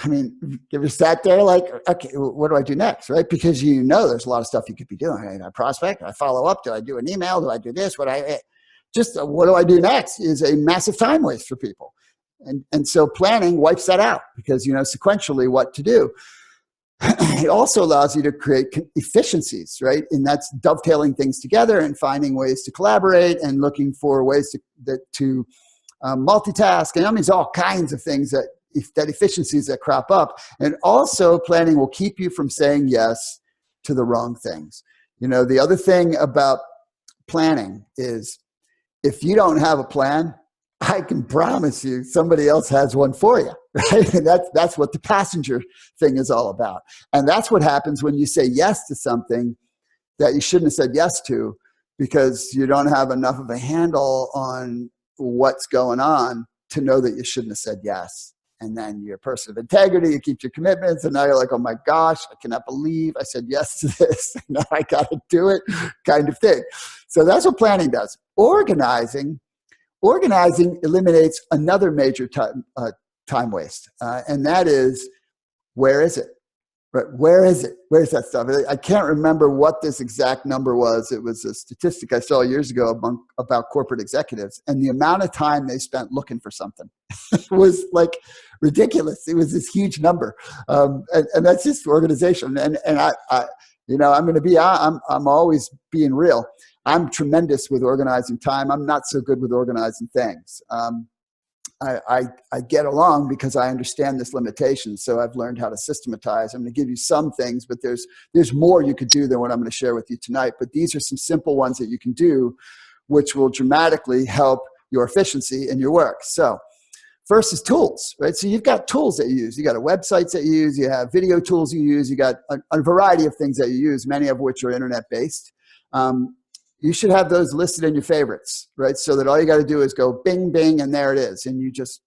I mean, you ever sat there like, okay, what do I do next, right? Because you know there's a lot of stuff you could be doing. I prospect, I follow up, do I do an email, do I do this, what do I do next is a massive time waste for people. And so planning wipes that out because you know sequentially what to do. It also allows you to create efficiencies, right? And that's dovetailing things together and finding ways to collaborate and looking for ways to multitask. And I mean, there's all kinds of things that efficiencies that crop up. And also planning will keep you from saying yes to the wrong things. You know, the other thing about planning is if you don't have a plan, I can promise you somebody else has one for you, right? And that's what the passenger thing is all about. And that's what happens when you say yes to something that you shouldn't have said yes to because you don't have enough of a handle on what's going on to know that you shouldn't have said yes. And then you're a person of integrity, you keep your commitments, and now you're like, oh my gosh, I cannot believe I said yes to this. Now I got to do it, kind of thing. So that's what planning does. Organizing eliminates another major time waste, and that is, where is it? Right? Where is it? Where's that stuff? I can't remember what this exact number was. It was a statistic I saw years ago about corporate executives, and the amount of time they spent looking for something was like ridiculous. It was this huge number, and that's just organization. And I you know, I'm always being real. I'm tremendous with organizing time. I'm not so good with organizing things. I get along because I understand this limitation. So I've learned how to systematize. I'm going to give you some things, but there's more you could do than what I'm going to share with you tonight. But these are some simple ones that you can do, which will dramatically help your efficiency in your work. So first is tools, right? So you've got tools that you use. You got websites that you use. You have video tools you use. You got a variety of things that you use, many of which are internet-based. You should have those listed in your favorites, right? So that all you got to do is go bing, bing, and there it is. And you just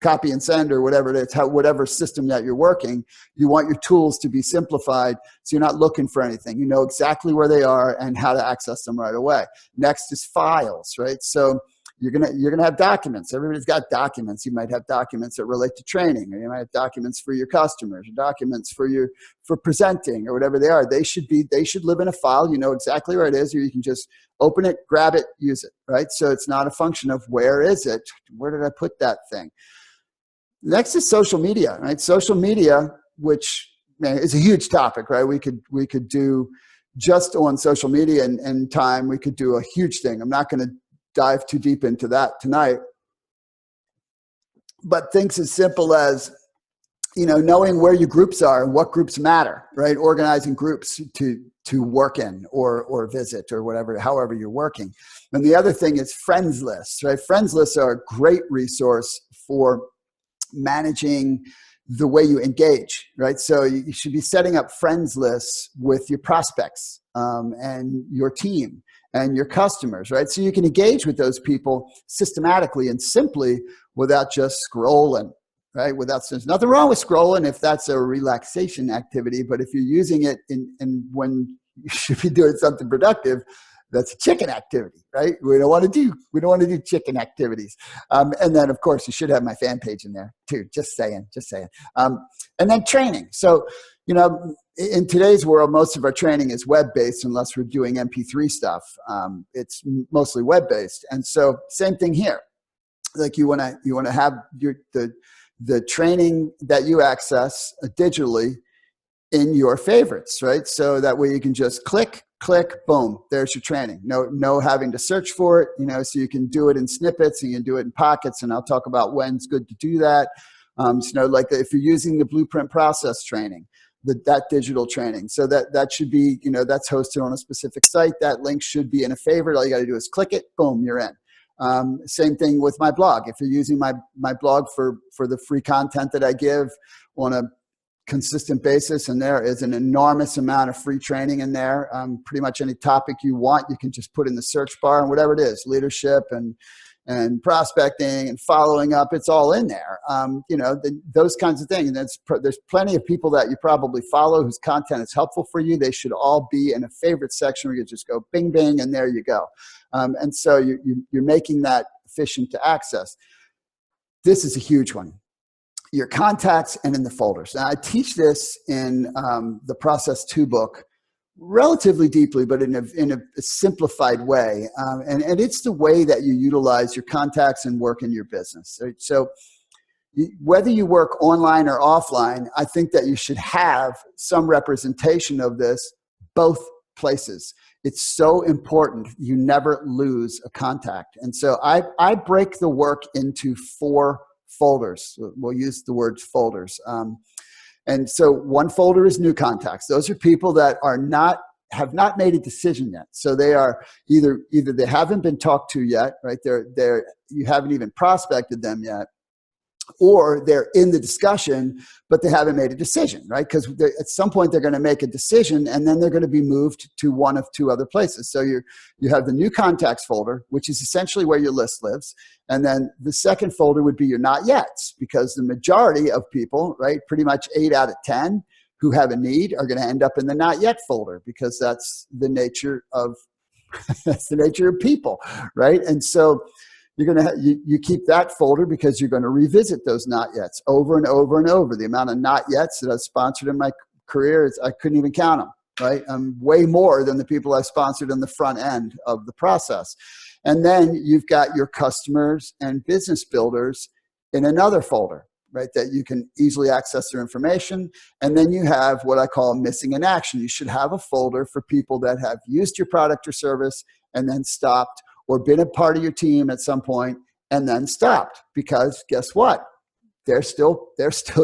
copy and send, or whatever it is, whatever system that you're working. You want your tools to be simplified, so you're not looking for anything. You know exactly where they are and how to access them right away. Next is files, right? So you're gonna have documents. Everybody's got documents. You might have documents that relate to training, or you might have documents for your customers, or documents for presenting, or whatever they are. They should live in a file. You know exactly where it is, or you can just open it, grab it, use it, right? So it's not a function of where is it, where did I put that thing. Next is social media, right? Social media, which, man, is a huge topic, right? We could do just on social media and time. We could do a huge thing. I'm not going to dive too deep into that tonight, but things as simple as, you know, knowing where your groups are and what groups matter, right? Organizing groups to work in or visit, or whatever, however you're working. And the other thing is friends lists, right? Friends lists are a great resource for managing the way you engage, right? So you should be setting up friends lists with your prospects and your team and your customers, right? So you can engage with those people systematically and simply without just scrolling, right? There's nothing wrong with scrolling if that's a relaxation activity, but if you're using it in when you should be doing something productive, that's a chicken activity, right? We don't want to do chicken activities. And then, of course, you should have my fan page in there too. Just saying. And then training. So, you know, in today's world, most of our training is web-based, unless we're doing MP3 stuff. It's mostly web-based. And so, same thing here. Like you want to have the training that you access digitally in your favorites, right? So that way you can just click, boom, there's your training. No having to search for it, you know, so you can do it in snippets and you can do it in pockets, and I'll talk about when it's good to do that. So, you know, like if you're using the blueprint process training, that digital training, so that should be, you know, that's hosted on a specific site. That link should be in a favorite. All you got to do is click it, boom, you're in. Same thing with my blog. If you're using my blog for the free content that I give on a consistent basis, and there is an enormous amount of free training in there. Pretty much any topic you want, you can just put in the search bar, and whatever it is, leadership and prospecting and following up, it's all in there. You know, those kinds of things. And there's plenty of people that you probably follow whose content is helpful for you. They should all be in a favorite section where you just go bing, bing, and there you go. And so you're making that efficient to access. This is a huge one. Your contacts and in the folders. Now, I teach this in the Process 2 book relatively deeply, but in a simplified way. And it's the way that you utilize your contacts and work in your business. So whether you work online or offline, I think that you should have some representation of this both places. It's so important you never lose a contact. And so I break the work into 4 folders. We'll use the word folders. And so one folder is new contacts. Those are people that have not made a decision yet. So they are either they haven't been talked to yet, right? You haven't even prospected them yet, or they're in the discussion, but they haven't made a decision, right? Because at some point they're going to make a decision, and then they're going to be moved to one of two other places. So you have the new contacts folder, which is essentially where your list lives. And then the second folder would be your not yets, because the majority of people, right, pretty much 8 out of 10 who have a need are going to end up in the not yet folder, because that's the nature of that's the nature of people, right? And so you're going to you keep that folder, because you're going to revisit those not yets over and over and over. The amount of not yets that I've sponsored in my career is I couldn't even count them, right? Way more than the people I've sponsored in the front end of the process. And then you've got your customers and business builders in another folder, right, that you can easily access their information. And then you have what I call missing in action. You should have a folder for people that have used your product or service and then stopped, or been a part of your team at some point and then stopped, because guess what? They're still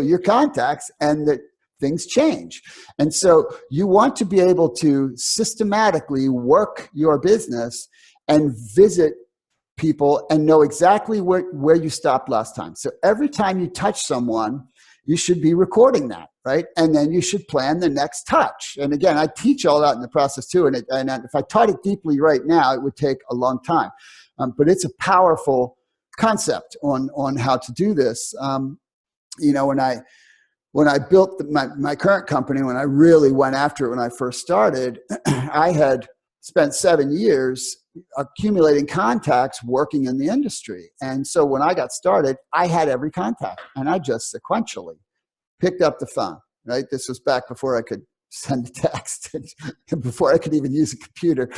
your contacts, and that things change. And so you want to be able to systematically work your business and visit people and know exactly where you stopped last time. So every time you touch someone, you should be recording that, right? And then you should plan the next touch. And again, I teach all that in the process too. And if I taught it deeply right now, it would take a long time. But it's a powerful concept on how to do this. You know, when I built my current company, when I really went after it, when I first started, I had spent 7 years accumulating contacts working in the industry. And so when I got started, I had every contact, and I just sequentially picked up the phone, right? This was back before I could send a text, before I could even use a computer.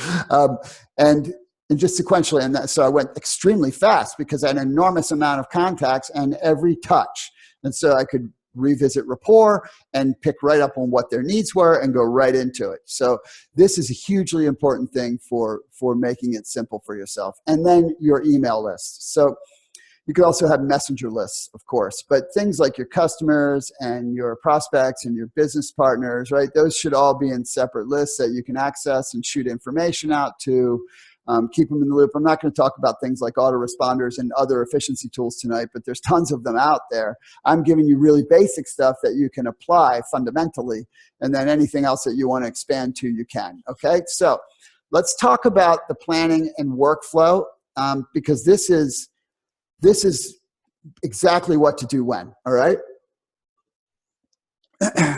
And just sequentially. And so I went extremely fast, because I had an enormous amount of contacts and every touch. And so I could revisit rapport and pick right up on what their needs were and go right into it. So this is a hugely important thing for making it simple for yourself. And then your email list. So you could also have messenger lists, of course, but things like your customers and your prospects and your business partners, right? Those should all be in separate lists that you can access and shoot information out to. Keep them in the loop. I'm not going to talk about things like autoresponders and other efficiency tools tonight, but there's tons of them out there. I'm giving you really basic stuff that you can apply fundamentally, and then anything else that you want to expand to, you can. Okay, so let's talk about the planning and workflow, because this is exactly what to do when. All right.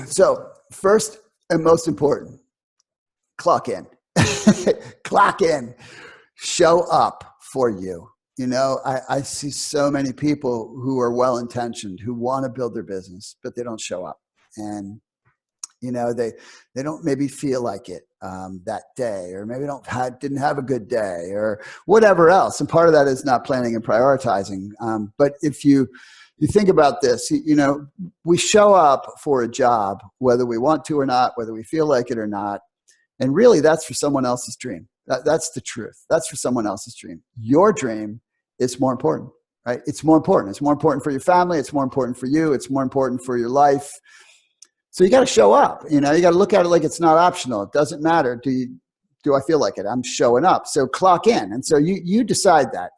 So first and most important, clock in. Clock in. Show up for you. You know, I see so many people who are well-intentioned, who want to build their business, but they don't show up. And, you know, they don't maybe feel like it that day, or maybe didn't have a good day, or whatever else. And part of that is not planning and prioritizing. But if you think about this, you know, we show up for a job, whether we want to or not, whether we feel like it or not. And really, that's for someone else's dream. That's the truth. That's for someone else's dream. Your dream is more important, right? It's more important. It's more important for your family. It's more important for you. It's more important for your life. So you got to show up. You know, you got to look at it like it's not optional. It doesn't matter. Do I feel like it? I'm showing up. So clock in. And so you decide that.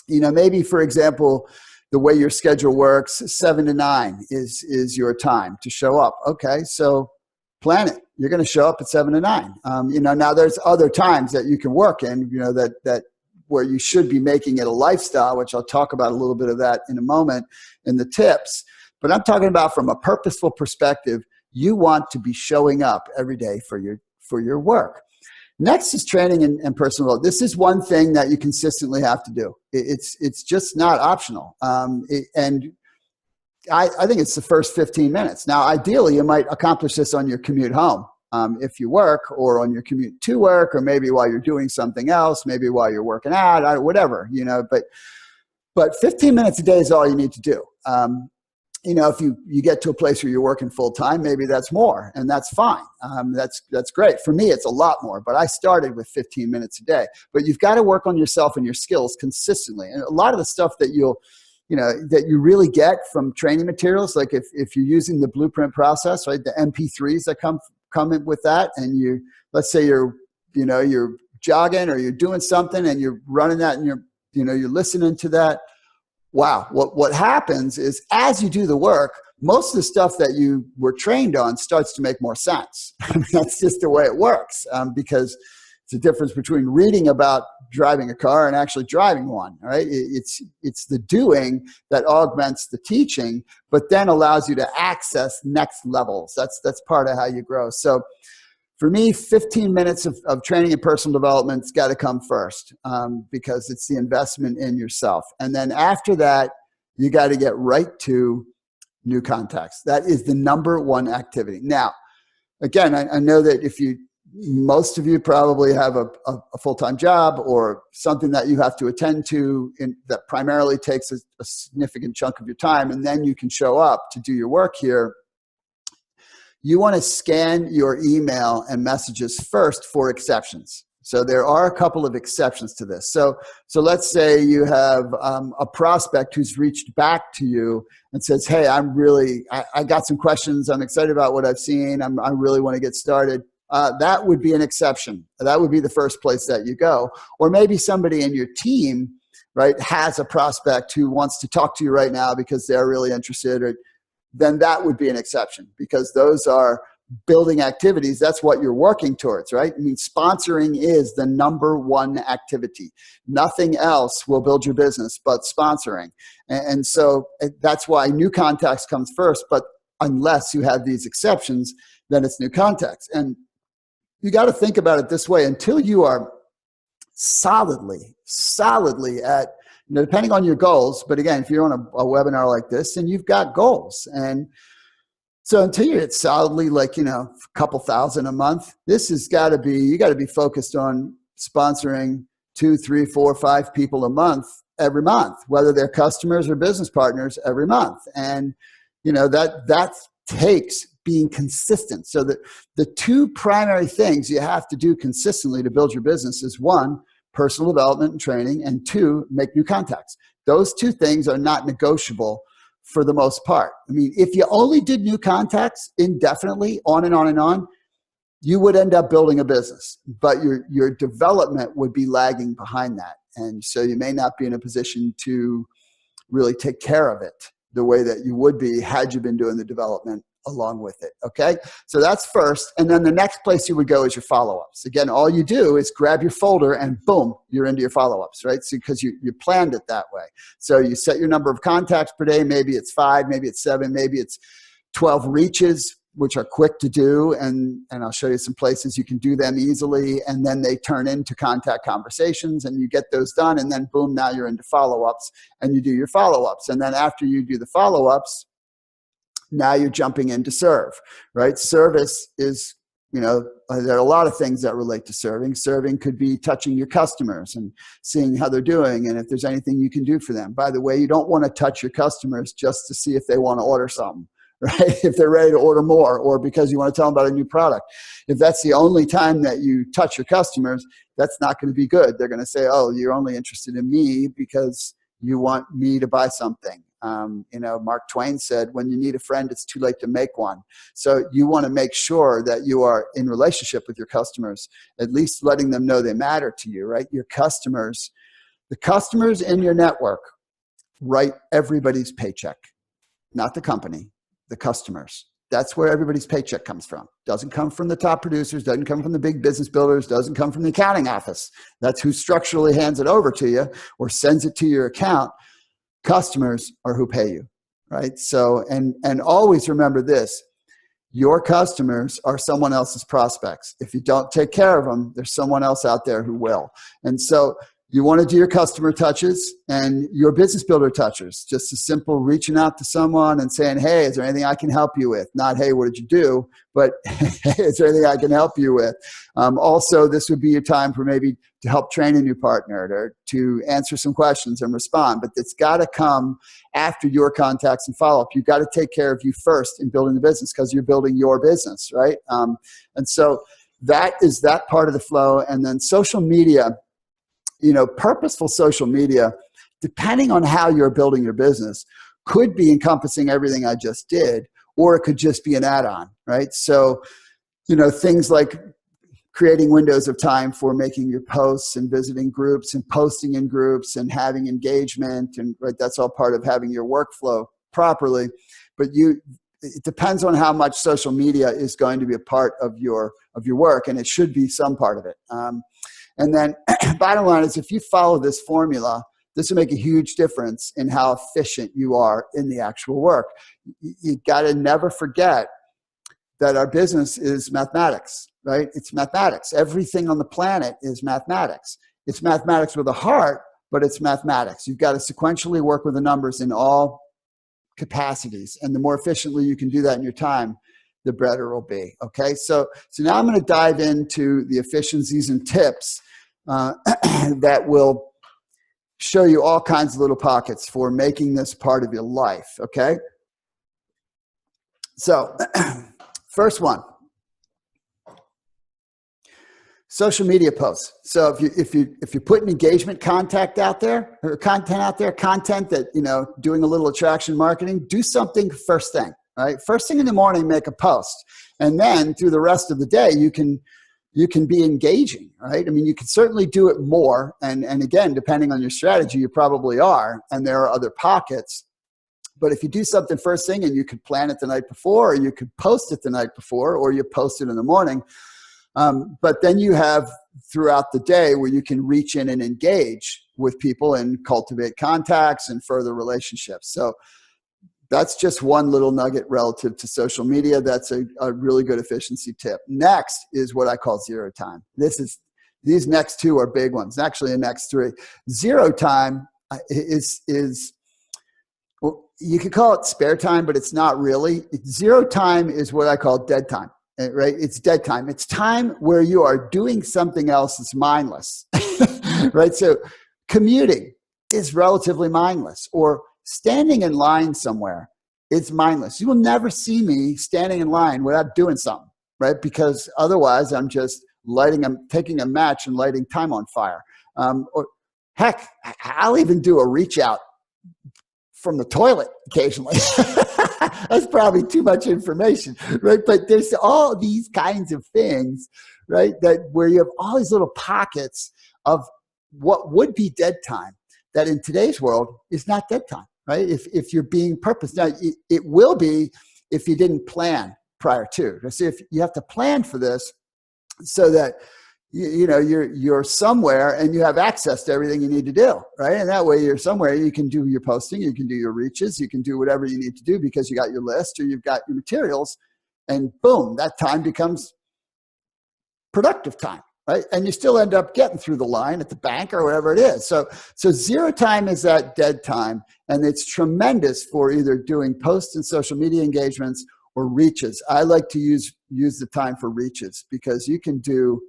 You know, maybe, for example, the way your schedule works, 7 to 9 is your time to show up. Okay, so plan it. You're going to show up at 7 to 9. You know, now there's other times that you can work in, you know, that where you should be making it a lifestyle, which I'll talk about a little bit of that in a moment in the tips. But I'm talking about from a purposeful perspective. You want to be showing up every day for your work. Next is training and personal growth. This is one thing that you consistently have to do. It's just not optional. And I think it's the first 15 minutes. Now, ideally, you might accomplish this on your commute home if you work, or on your commute to work, or maybe while you're doing something else, maybe while you're working out, whatever, you know. But 15 minutes a day is all you need to do. You know, if you get to a place where you're working full time, maybe that's more, and that's fine. That's great. For me, it's a lot more, but I started with 15 minutes a day. But you've got to work on yourself and your skills consistently. And a lot of the stuff that that you really get from training materials, like if you're using the blueprint process, right, the MP3s that come in with that, and let's say you're jogging or you're doing something and you're running that, and you're listening to that, wow, what happens is as you do the work, most of the stuff that you were trained on starts to make more sense. I mean, that's just the way it works, because it's a difference between reading about driving a car and actually driving one, right? It's the doing that augments the teaching, but then allows you to access next levels. That's part of how you grow. So for me, 15 minutes of training and personal development's got to come first, because it's the investment in yourself. And then after that, you got to get right to new contacts. That is the number one activity. Now, again, I know that most of you probably have a full-time job or something that you have to attend to that primarily takes a significant chunk of your time, and then you can show up to do your work here. You want to scan your email and messages first for exceptions. So there are a couple of exceptions to this. So let's say you have a prospect who's reached back to you and says, hey, I got some questions. I'm excited about what I've seen. I really want to get started. That would be an exception. That would be the first place that you go. Or maybe somebody in your team, right, has a prospect who wants to talk to you right now because they're really interested, then that would be an exception, because those are building activities. That's what you're working towards, right? I mean, sponsoring is the number one activity. Nothing else will build your business but sponsoring. And so that's why new contacts comes first. But unless you have these exceptions, then it's new contacts. And you got to think about it this way: until you are solidly at, depending on your goals, but again, if you're on a webinar like this, then you've got goals. And so until you're at solidly a couple thousand a month, you got to be focused on sponsoring 2, 3, 4, 5 people a month every month, whether they're customers or business partners every month. And that takes being consistent. So the two primary things you have to do consistently to build your business is, one, personal development and training, and 2, make new contacts. Those two things are not negotiable for the most part. I mean, if you only did new contacts indefinitely, on and on and on, you would end up building a business, but your development would be lagging behind that. And so you may not be in a position to really take care of it the way that you would be had you been doing the development along with it. Okay. So that's first. And then the next place you would go is your follow-ups. Again, all you do is grab your folder and boom, you're into your follow-ups, right? So because you planned it that way. So you set your number of contacts per day. Maybe it's 5, maybe it's 7, maybe it's 12 reaches, which are quick to do. And I'll show you some places you can do them easily. And then they turn into contact conversations and you get those done. And then boom, now you're into follow-ups and you do your follow-ups. And then after you do the follow-ups, now you're jumping into serve, right? Service is, there are a lot of things that relate to serving. Serving could be touching your customers and seeing how they're doing and if there's anything you can do for them. By the way, you don't want to touch your customers just to see if they want to order something, right? If they're ready to order more, or because you want to tell them about a new product. If that's the only time that you touch your customers, that's not going to be good. They're going to say, oh, you're only interested in me because you want me to buy something. Mark Twain said, when you need a friend, it's too late to make one. So you want to make sure that you are in relationship with your customers, at least letting them know they matter to you, right? Your customers, the customers in your network write everybody's paycheck, not the company, the customers. That's where everybody's paycheck comes from. Doesn't come from the top producers, doesn't come from the big business builders, doesn't come from the accounting office. That's who structurally hands it over to you or sends it to your account. Customers are who pay you, right? So, and always remember this: your customers are someone else's prospects. If you don't take care of them, there's someone else out there who will. And so you want to do your customer touches and your business builder touches. Just a simple reaching out to someone and saying, hey, is there anything I can help you with? Not, hey, what did you do? But hey, is there anything I can help you with? Also, this would be your time for maybe to help train a new partner or to answer some questions and respond. But it's got to come after your contacts and follow-up. You've got to take care of you first in building the business because you're building your business, right? And so that is that part of the flow. And then social media, purposeful social media, depending on how you're building your business, could be encompassing everything I just did, or it could just be an add-on, right? So, things like creating windows of time for making your posts and visiting groups and posting in groups and having engagement, and right, that's all part of having your workflow properly. But it depends on how much social media is going to be a part of your work, and it should be some part of it. And then bottom line is, if you follow this formula, this will make a huge difference in how efficient you are in the actual work. You got to never forget that our business is mathematics, right? It's mathematics. Everything on the planet is mathematics. It's mathematics with a heart, but it's mathematics. You've got to sequentially work with the numbers in all capacities. And the more efficiently you can do that in your time, the better it'll be. Okay, so now I'm going to dive into the efficiencies and tips that will show you all kinds of little pockets for making this part of your life. Okay, so first one, social media posts. So if you're putting engagement content out there, content that, you know, doing a little attraction marketing, do something first thing. Right? First thing in the morning, make a post. And then through the rest of the day, you can be engaging, right? I mean, you can certainly do it more. And again, depending on your strategy, you probably are. And there are other pockets. But if you do something first thing, and you could plan it the night before, or you could post it the night before, or you post it in the morning. But then you have throughout the day where you can reach in and engage with people and cultivate contacts and further relationships. So that's just one little nugget relative to social media. That's a really good efficiency tip. Next is what I call zero time. These next two are big ones. Actually, the next three. Zero time is well, you could call it spare time, but it's not really. Zero time is what I call dead time. Right? It's dead time. It's time where you are doing something else that's mindless. Right? So commuting is relatively mindless, or standing in line somewhere, it's mindless. You will never see me standing in line without doing something, right? Because otherwise I'm just taking a match and lighting time on fire. Or heck, I'll even do a reach out from the toilet occasionally. That's probably too much information, right? But there's all these kinds of things, right? That where you have all these little pockets of what would be dead time that in today's world is not dead time. Right? If you're being purpose. Now, it will be if you didn't plan prior to. So if you have to plan for this so that you know you're somewhere and you have access to everything you need to do, right? And that way you're somewhere, you can do your posting, you can do your reaches, you can do whatever you need to do because you got your list or you've got your materials, and boom, that time becomes productive time. Right? And you still end up getting through the line at the bank or whatever it is. So zero time is that dead time. And it's tremendous for either doing posts and social media engagements or reaches. I like to use the time for reaches because you can do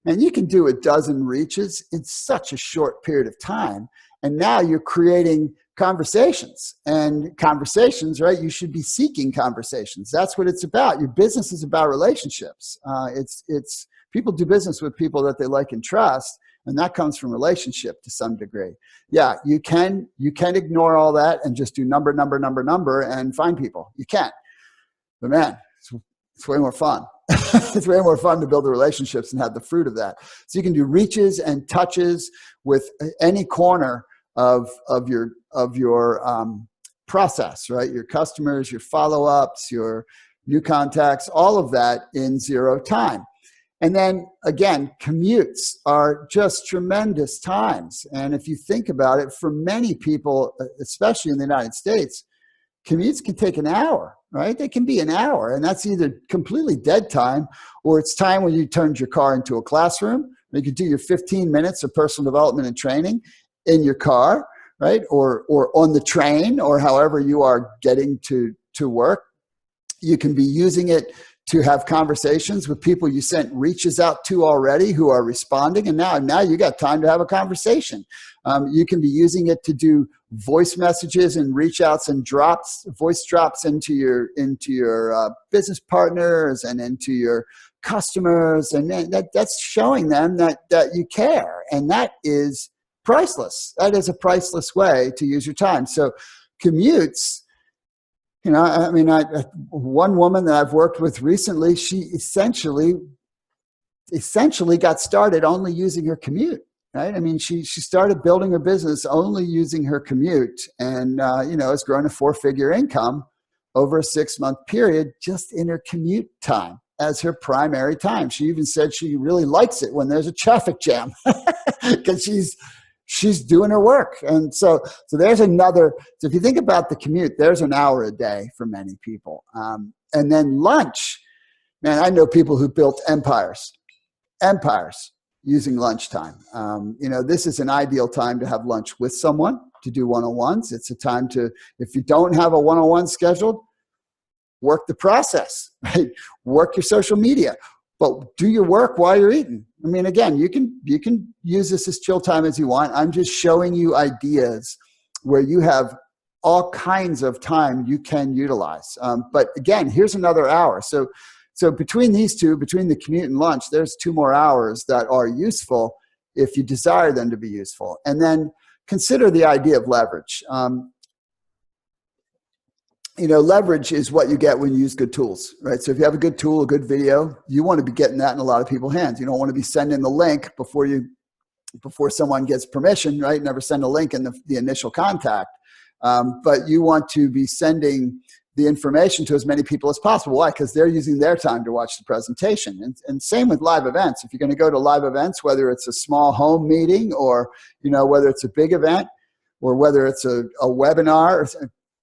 a dozen reaches in such a short period of time. And now you're creating conversations, and conversations, right? You should be seeking conversations. That's what it's about. Your business is about relationships. It's people do business with people that they like and trust, and that comes from relationship to some degree. Yeah, you can ignore all that and just do number, and find people. You can. But man, it's way more fun. It's way more fun to build the relationships and have the fruit of that. So you can do reaches and touches with any corner of your process, right? Your customers, your follow-ups, your new contacts, all of that in zero time. And then again, commutes are just tremendous times. And if you think about it, for many people, especially in the United States, commutes can take an hour, right? They can be an hour, and that's either completely dead time or it's time when you turned your car into a classroom. You could do your 15 minutes of personal development and training in your car, right? Or on the train, or however you are getting to work. You can be using it to have conversations with people you sent reaches out to already who are responding, and now you got time to have a conversation. You can be using it to do voice messages and reach outs and voice drops into your business partners and into your customers, and that's showing them that you care, and that is priceless. That is a priceless way to use your time. So commutes. You know, I mean, one woman that I've worked with recently, she essentially essentially got started only using her commute. Right? I mean, she started building her business only using her commute, and has grown a 4-figure income over a 6-month period just in her commute time as her primary time. She even said she really likes it when there's a traffic jam because she's doing her work. And so there's another. So if you think about the commute, there's an hour a day for many people. And then lunch, man, I know people who built empires using lunchtime. This is an ideal time to have lunch with someone, to do one-on-ones. It's a time to, if you don't have a one-on-one scheduled, work the process, right? Work your social media, but do your work while you're eating. I mean, again, you can use this as chill time as you want. I'm just showing you ideas where you have all kinds of time you can utilize. But again, here's another hour. So between these two, between the commute and lunch, there's 2 more hours that are useful if you desire them to be useful. And then consider the idea of leverage. Leverage is what you get when you use good tools, right? So if you have a good tool, a good video, you want to be getting that in a lot of people's hands. You don't want to be sending the link before someone gets permission, right? Never send a link in the initial contact. But you want to be sending the information to as many people as possible. Why? Because they're using their time to watch the presentation. And same with live events. If you're going to go to live events, whether it's a small home meeting or, whether it's a big event or whether it's a webinar,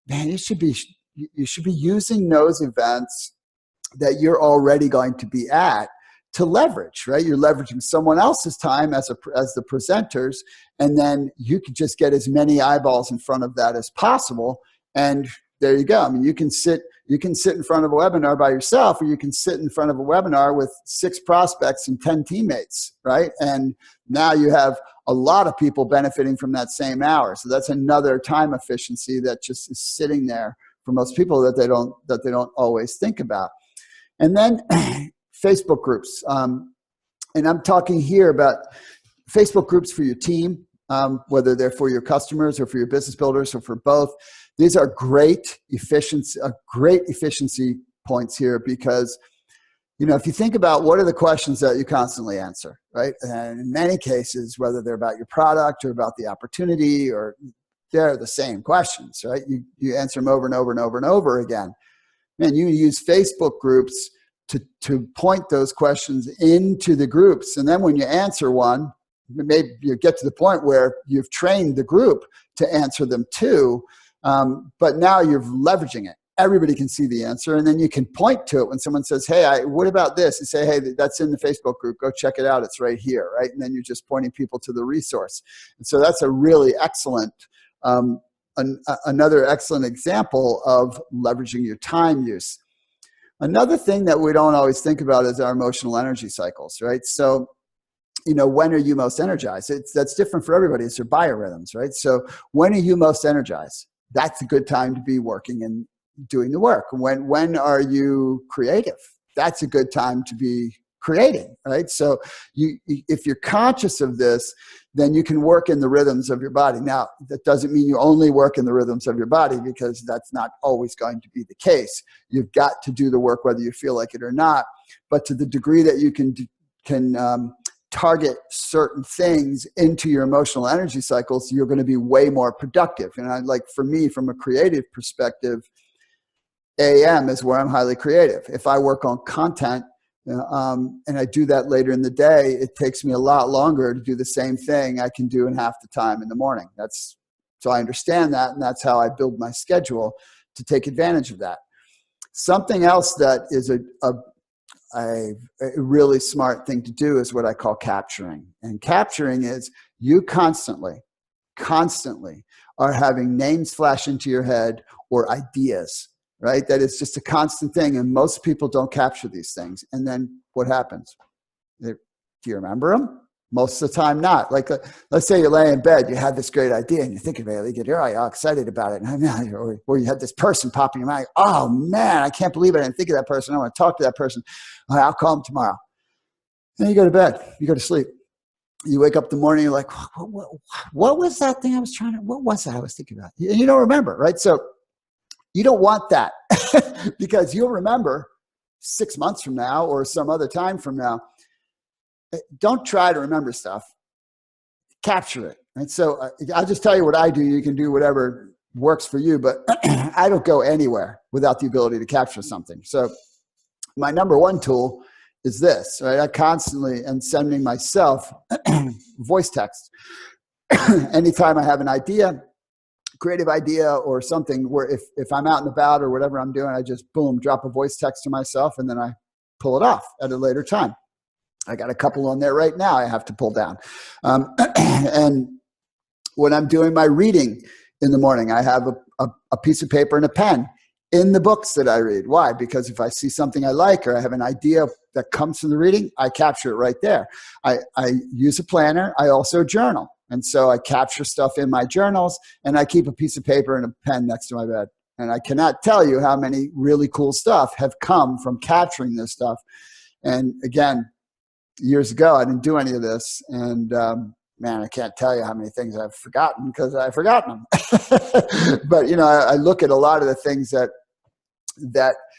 man, you should be using those events that you're already going to be at to leverage, right? You're leveraging someone else's time as the presenters, and then you can just get as many eyeballs in front of that as possible. And there you go. I mean, you can sit in front of a webinar by yourself, or you can sit in front of a webinar with 6 prospects and 10 teammates, right? And now you have a lot of people benefiting from that same hour. So that's another time efficiency that just is sitting there for most people that they don't always think about. And then Facebook groups. And I'm talking here about Facebook groups for your team, whether they're for your customers or for your business builders or for both. These are great efficiency points here because, if you think about what are the questions that you constantly answer, right? And in many cases, whether they're about your product or about the opportunity, or they're the same questions, right? You answer them over and over and over and over again. Man, you use Facebook groups to point those questions into the groups. And then when you answer one, maybe you get to the point where you've trained the group to answer them too. But now you're leveraging it. Everybody can see the answer, and then you can point to it when someone says, hey, what about this? And say, hey, that's in the Facebook group. Go check it out. It's right here, right? And then you're just pointing people to the resource. And so that's a really excellent, another excellent example of leveraging your time use. Another thing that we don't always think about is our emotional energy cycles, right? So, when are you most energized? That's different for everybody. It's your biorhythms, right? So when are you most energized? That's a good time to be working and doing the work. When are you creative? That's a good time to be creating, right? So if you're conscious of this, then you can work in the rhythms of your body. Now, that doesn't mean you only work in the rhythms of your body, because that's not always going to be the case. You've got to do the work whether you feel like it or not. But to the degree that you can target certain things into your emotional energy cycles, you're going to be way more productive. And for me, from a creative perspective, AM is where I'm highly creative. If I work on content and I do that later in the day, it takes me a lot longer to do the same thing I can do in half the time in the morning. So I understand that, and that's how I build my schedule to take advantage of that. Something else that is a really smart thing to do is what I call capturing. And capturing is you constantly are having names flash into your head or ideas, right? That is just a constant thing. And most people don't capture these things. And then what happens? Do you remember them? Most of the time, not. Let's say you lay in bed, you had this great idea, and you think about it, you're all excited about it, or you had this person pop in your mind. Oh man, I can't believe I didn't think of that person. I want to talk to that person. I'll call them tomorrow. Then you go to bed, you go to sleep. You wake up in the morning, you're like, what was that thing I was what was that I was thinking about? And you don't remember, right? So you don't want that because you'll remember 6 months from now or some other time from now. don't try to remember stuff, capture it. And so I'll just tell you what I do. You can do whatever works for you, but I don't go anywhere without the ability to capture something. So my number one tool is this, right? I constantly am sending myself voice text. Anytime I have an idea, creative idea or something, where if I'm out and about or whatever I'm doing, I just boom, drop a voice text to myself, and then I pull it off at a later time. I got a couple on there right now I have to pull down. And when I'm doing my reading in the morning, I have a piece of paper and a pen in the books that I read. Why? Because if I see something I like or I have an idea that comes from the reading, I capture it right there. I use a planner. I also journal. And so I capture stuff in my journals, and I keep a piece of paper and a pen next to my bed. And I cannot tell you how many really cool stuff have come from capturing this stuff. And again, years ago, I didn't do any of this. And man, I can't tell you how many things I've forgotten because I've forgotten them. But, you know, I look at a lot of the things that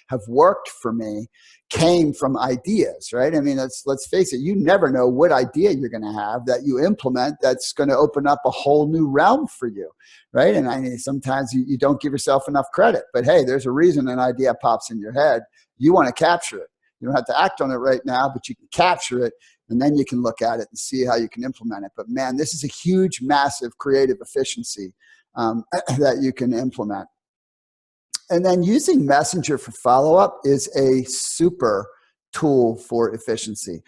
have worked for me came from ideas, right? I mean, let's face it, you never know what idea you're going to have that you implement that's going to open up a whole new realm for you, right? And I mean, sometimes you don't give yourself enough credit, but hey, there's a reason an idea pops in your head. You want to capture it. You don't have to act on it right now, but you can capture it, and then you can look at it and see how you can implement it. But man, this is a huge, massive creative efficiency that you can implement. And then using Messenger for follow-up is a super tool for efficiency.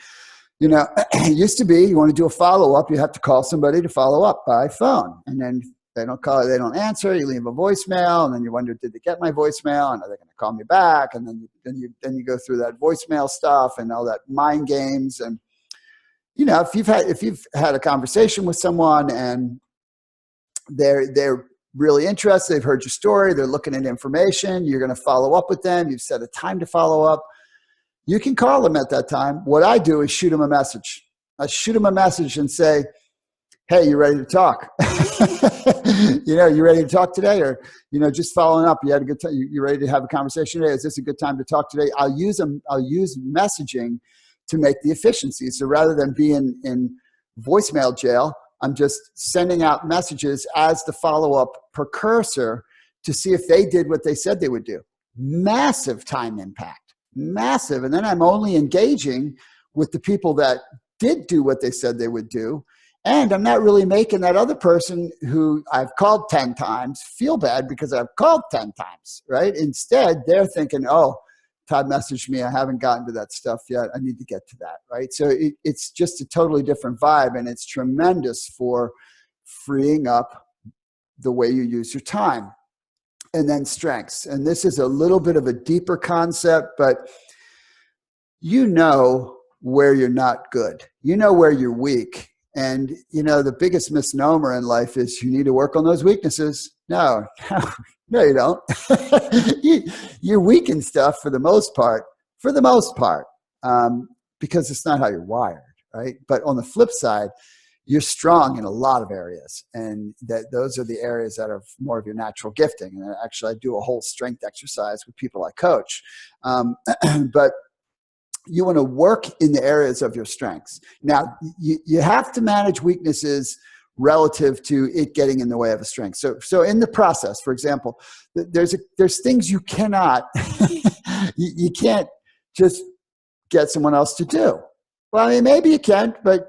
You know, it used to be you want to do a follow-up, you have to call somebody to follow up by phone. And then they don't call, they don't answer, you leave a voicemail, and then you wonder, did they get my voicemail? And are they going to call me back? And then you go through that voicemail stuff and all that mind games. And, you know, if you've had a conversation with someone and they're really interested, they've heard your story, they're looking at information, you're going to follow up with them, you've set a time to follow up, you can call them at that time. What I do is shoot them a message. I shoot them a message and say, hey, you ready to talk? You know, you ready to talk today? Or, you know, just following up, you had a good time, you ready to have a conversation today? Is this a good time to talk today? I'll use messaging to make the efficiency. So rather than being in voicemail jail, I'm just sending out messages as the follow-up precursor to see if they did what they said they would do. Massive time impact, massive. And then I'm only engaging with the people that did do what they said they would do. And I'm not really making that other person who I've called 10 times feel bad because I've called 10 times, right? Instead, they're thinking, oh, Todd messaged me, I haven't gotten to that stuff yet. I need to get to that, right? So it's just a totally different vibe, and it's tremendous for freeing up the way you use your time. And then strengths. And this is a little bit of a deeper concept, but you know where you're not good. You know where you're weak. And, you know, the biggest misnomer in life is you need to work on those weaknesses. No, you don't. You're weak in stuff for the most part, because it's not how you're wired, right? But on the flip side, you're strong in a lot of areas, and those are the areas that are more of your natural gifting. And actually, I do a whole strength exercise with people I coach. But you want to work in the areas of your strengths. Now, you have to manage weaknesses relative to it getting in the way of a strength. So in the process, for example, there's things you cannot, you can't just get someone else to do. Well, I mean, maybe you can, but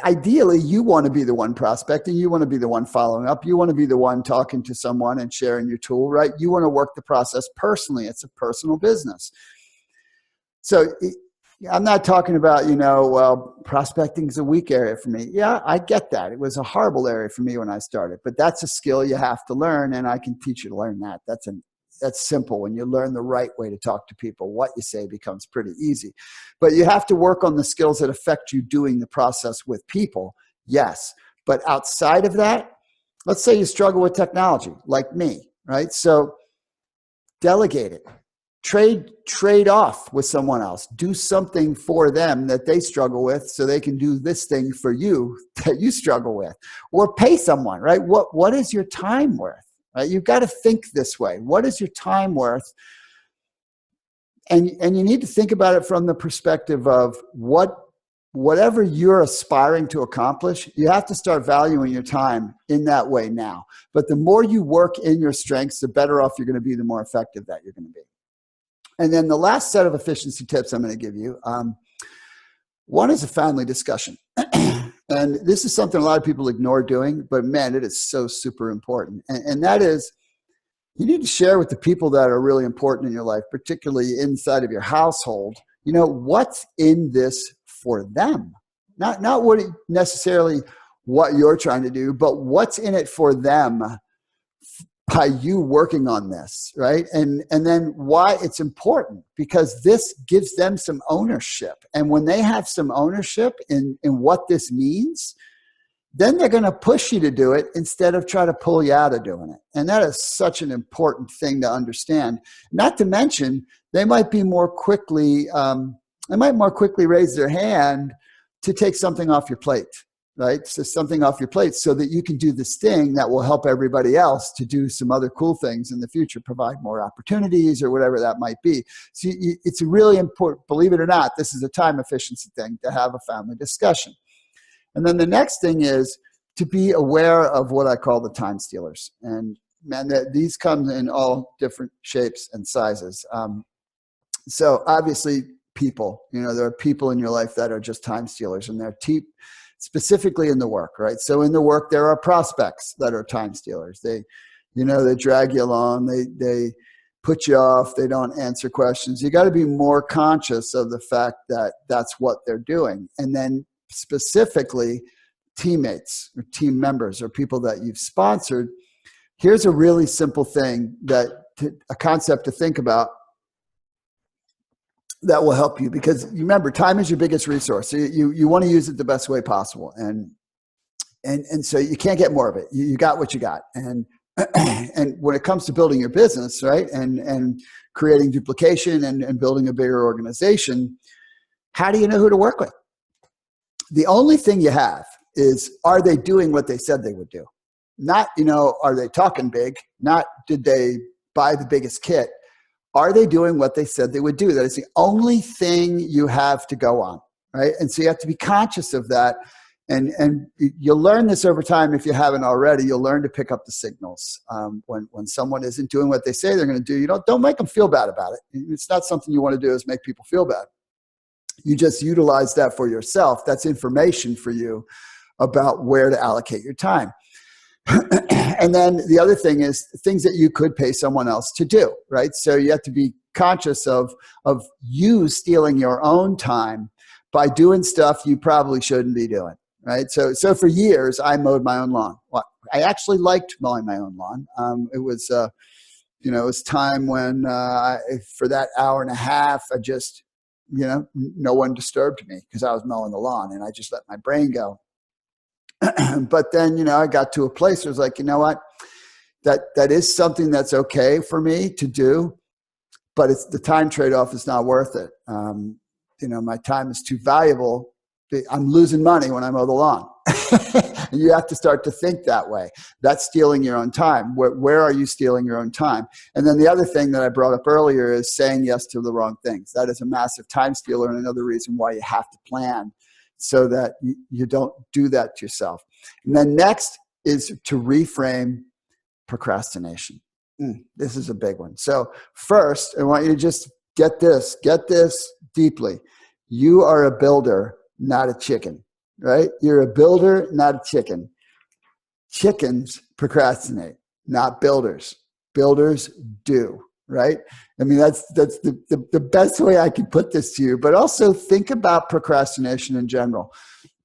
ideally you want to be the one prospecting, you want to be the one following up, you want to be the one talking to someone and sharing your tool, right? You want to work the process personally. It's a personal business. So I'm not talking about, you know, well, prospecting is a weak area for me. Yeah, I get that. It was a horrible area for me when I started, but that's a skill you have to learn, and I can teach you to learn that. That's simple. When you learn the right way to talk to people, what you say becomes pretty easy. But you have to work on the skills that affect you doing the process with people, yes. But outside of that, let's say you struggle with technology, like me, right? So delegate it. Trade off with someone else. Do something for them that they struggle with so they can do this thing for you that you struggle with. Or pay someone, right? What is your time worth? Right? You've got to think this way. What is your time worth? And you need to think about it from the perspective of what whatever you're aspiring to accomplish, you have to start valuing your time in that way now. But the more you work in your strengths, the better off you're going to be, the more effective that you're going to be. And then the last set of efficiency tips I'm going to give you, one is a family discussion. And this is something a lot of people ignore doing, but man, it is so super important. And that is, you need to share with the people that are really important in your life, particularly inside of your household, what's in this for them. Not what necessarily what you're trying to do, but what's in it for them by you working on this, right? And then why it's important, because this gives them some ownership. And when they have some ownership in what this means, then they're going to push you to do it instead of try to pull you out of doing it. And that is such an important thing to understand. Not to mention, they might more quickly raise their hand to take something off your plate, right? So something off your plate so that you can do this thing that will help everybody else to do some other cool things in the future, provide more opportunities or whatever that might be. So it's really important, believe it or not, this is a time efficiency thing, to have a family discussion. And then the next thing is to be aware of what I call the time stealers. And man, these come in all different shapes and sizes. So obviously people, there are people in your life that are just time stealers, and they're specifically in the work, right? So in the work, there are prospects that are time stealers. They drag you along. They put you off. They don't answer questions. You got to be more conscious of the fact that that's what they're doing. And then specifically teammates or team members or people that you've sponsored. Here's a really simple thing, a concept to think about that will help you, because remember, time is your biggest resource. So you want to use it the best way possible. And so you can't get more of it. You got what you got. And when it comes to building your business, right, and creating duplication and building a bigger organization, how do you know who to work with? The only thing you have is, are they doing what they said they would do? Not, are they talking big? Not, did they buy the biggest kit? Are they doing what they said they would do? That is the only thing you have to go on, right? And so you have to be conscious of that. And you'll learn this over time. If you haven't already, you'll learn to pick up the signals. When someone isn't doing what they say they're going to do, don't make them feel bad about it. It's not something you want to do, is make people feel bad. You just utilize that for yourself. That's information for you about where to allocate your time. And then the other thing is things that you could pay someone else to do, right? So you have to be conscious of you stealing your own time by doing stuff you probably shouldn't be doing, right? So for years, I mowed my own lawn. Well, I actually liked mowing my own lawn. It was time when for that hour and a half, I just, no one disturbed me because I was mowing the lawn, and I just let my brain go. But then, I got to a place where I was like, you know what, that is something that's okay for me to do, but it's the time trade-off is not worth it. My time is too valuable. I'm losing money when I mow the lawn. And you have to start to think that way. That's stealing your own time. Where are you stealing your own time? And then the other thing that I brought up earlier is saying yes to the wrong things. That is a massive time stealer, and another reason why you have to plan so that you don't do that to yourself. And then next is to reframe procrastination. This is a big one. So first, I want you to just get this deeply. You are a builder, not a chicken, right? You're a builder, not a chicken. Chickens procrastinate, not builders. Builders do, right? I mean, that's the best way I can put this to you, but also think about procrastination in general.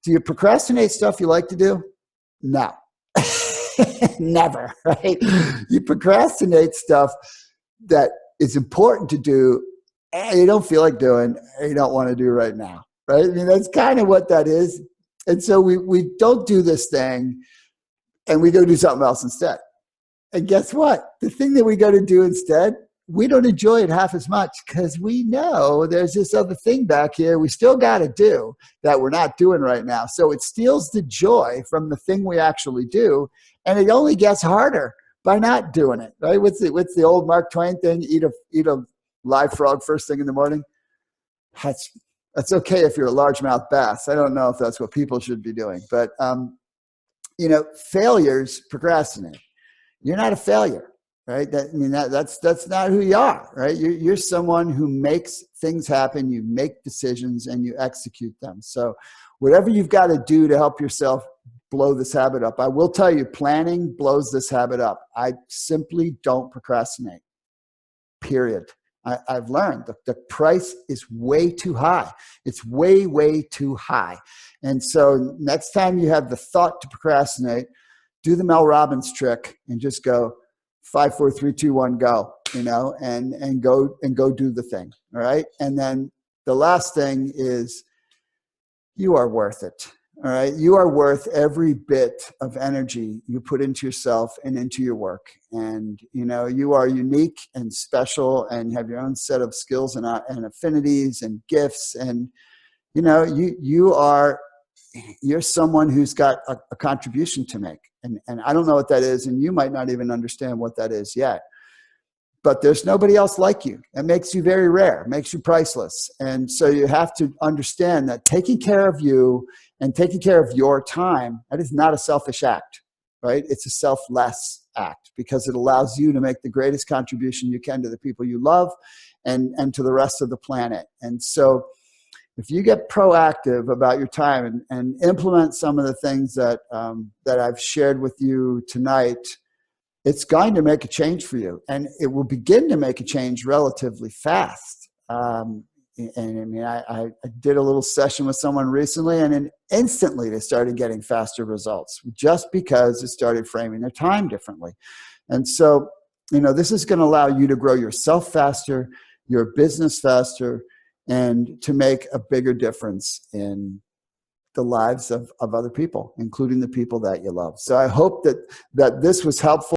Do you procrastinate stuff you like to do? No. Never, right? You procrastinate stuff that is important to do and you don't feel like doing, and you don't want to do right now, right? I mean, that's kind of what that is. And so we don't do this thing and we go do something else instead. And guess what? The thing that we go to do instead, we don't enjoy it half as much because we know there's this other thing back here we still got to do that we're not doing right now. So it steals the joy from the thing we actually do, and it only gets harder by not doing it, right? What's the old Mark Twain thing? Eat a live frog first thing in the morning. That's That's okay if you're a largemouth bass. I don't know if that's what people should be doing, but failures procrastinate. You're not a failure, right? That's not who you are, right? You're someone who makes things happen. You make decisions and you execute them. So whatever you've got to do to help yourself blow this habit up. I will tell you, planning blows this habit up. I simply don't procrastinate, period. I've learned the price is way too high. It's way, way too high. And so next time you have the thought to procrastinate, do the Mel Robbins trick and just go 5, 4, 3, 2, 1, go, and go do the thing. All right. And then the last thing is you are worth it. All right. You are worth every bit of energy you put into yourself and into your work. And, you are unique and special and have your own set of skills and affinities and gifts. And, you're someone who's got a contribution to make. And I don't know what that is. And you might not even understand what that is yet. But there's nobody else like you. It makes you very rare, makes you priceless. And so you have to understand that taking care of you and taking care of your time, that is not a selfish act, right? It's a selfless act because it allows you to make the greatest contribution you can to the people you love and to the rest of the planet. And so if you get proactive about your time and implement some of the things that I've shared with you tonight, it's going to make a change for you, and it will begin to make a change relatively fast. I did a little session with someone recently, and then instantly they started getting faster results just because they started framing their time differently. And so, this is going to allow you to grow yourself faster, your business faster, and to make a bigger difference in the lives of other people, including the people that you love. So I hope that this was helpful.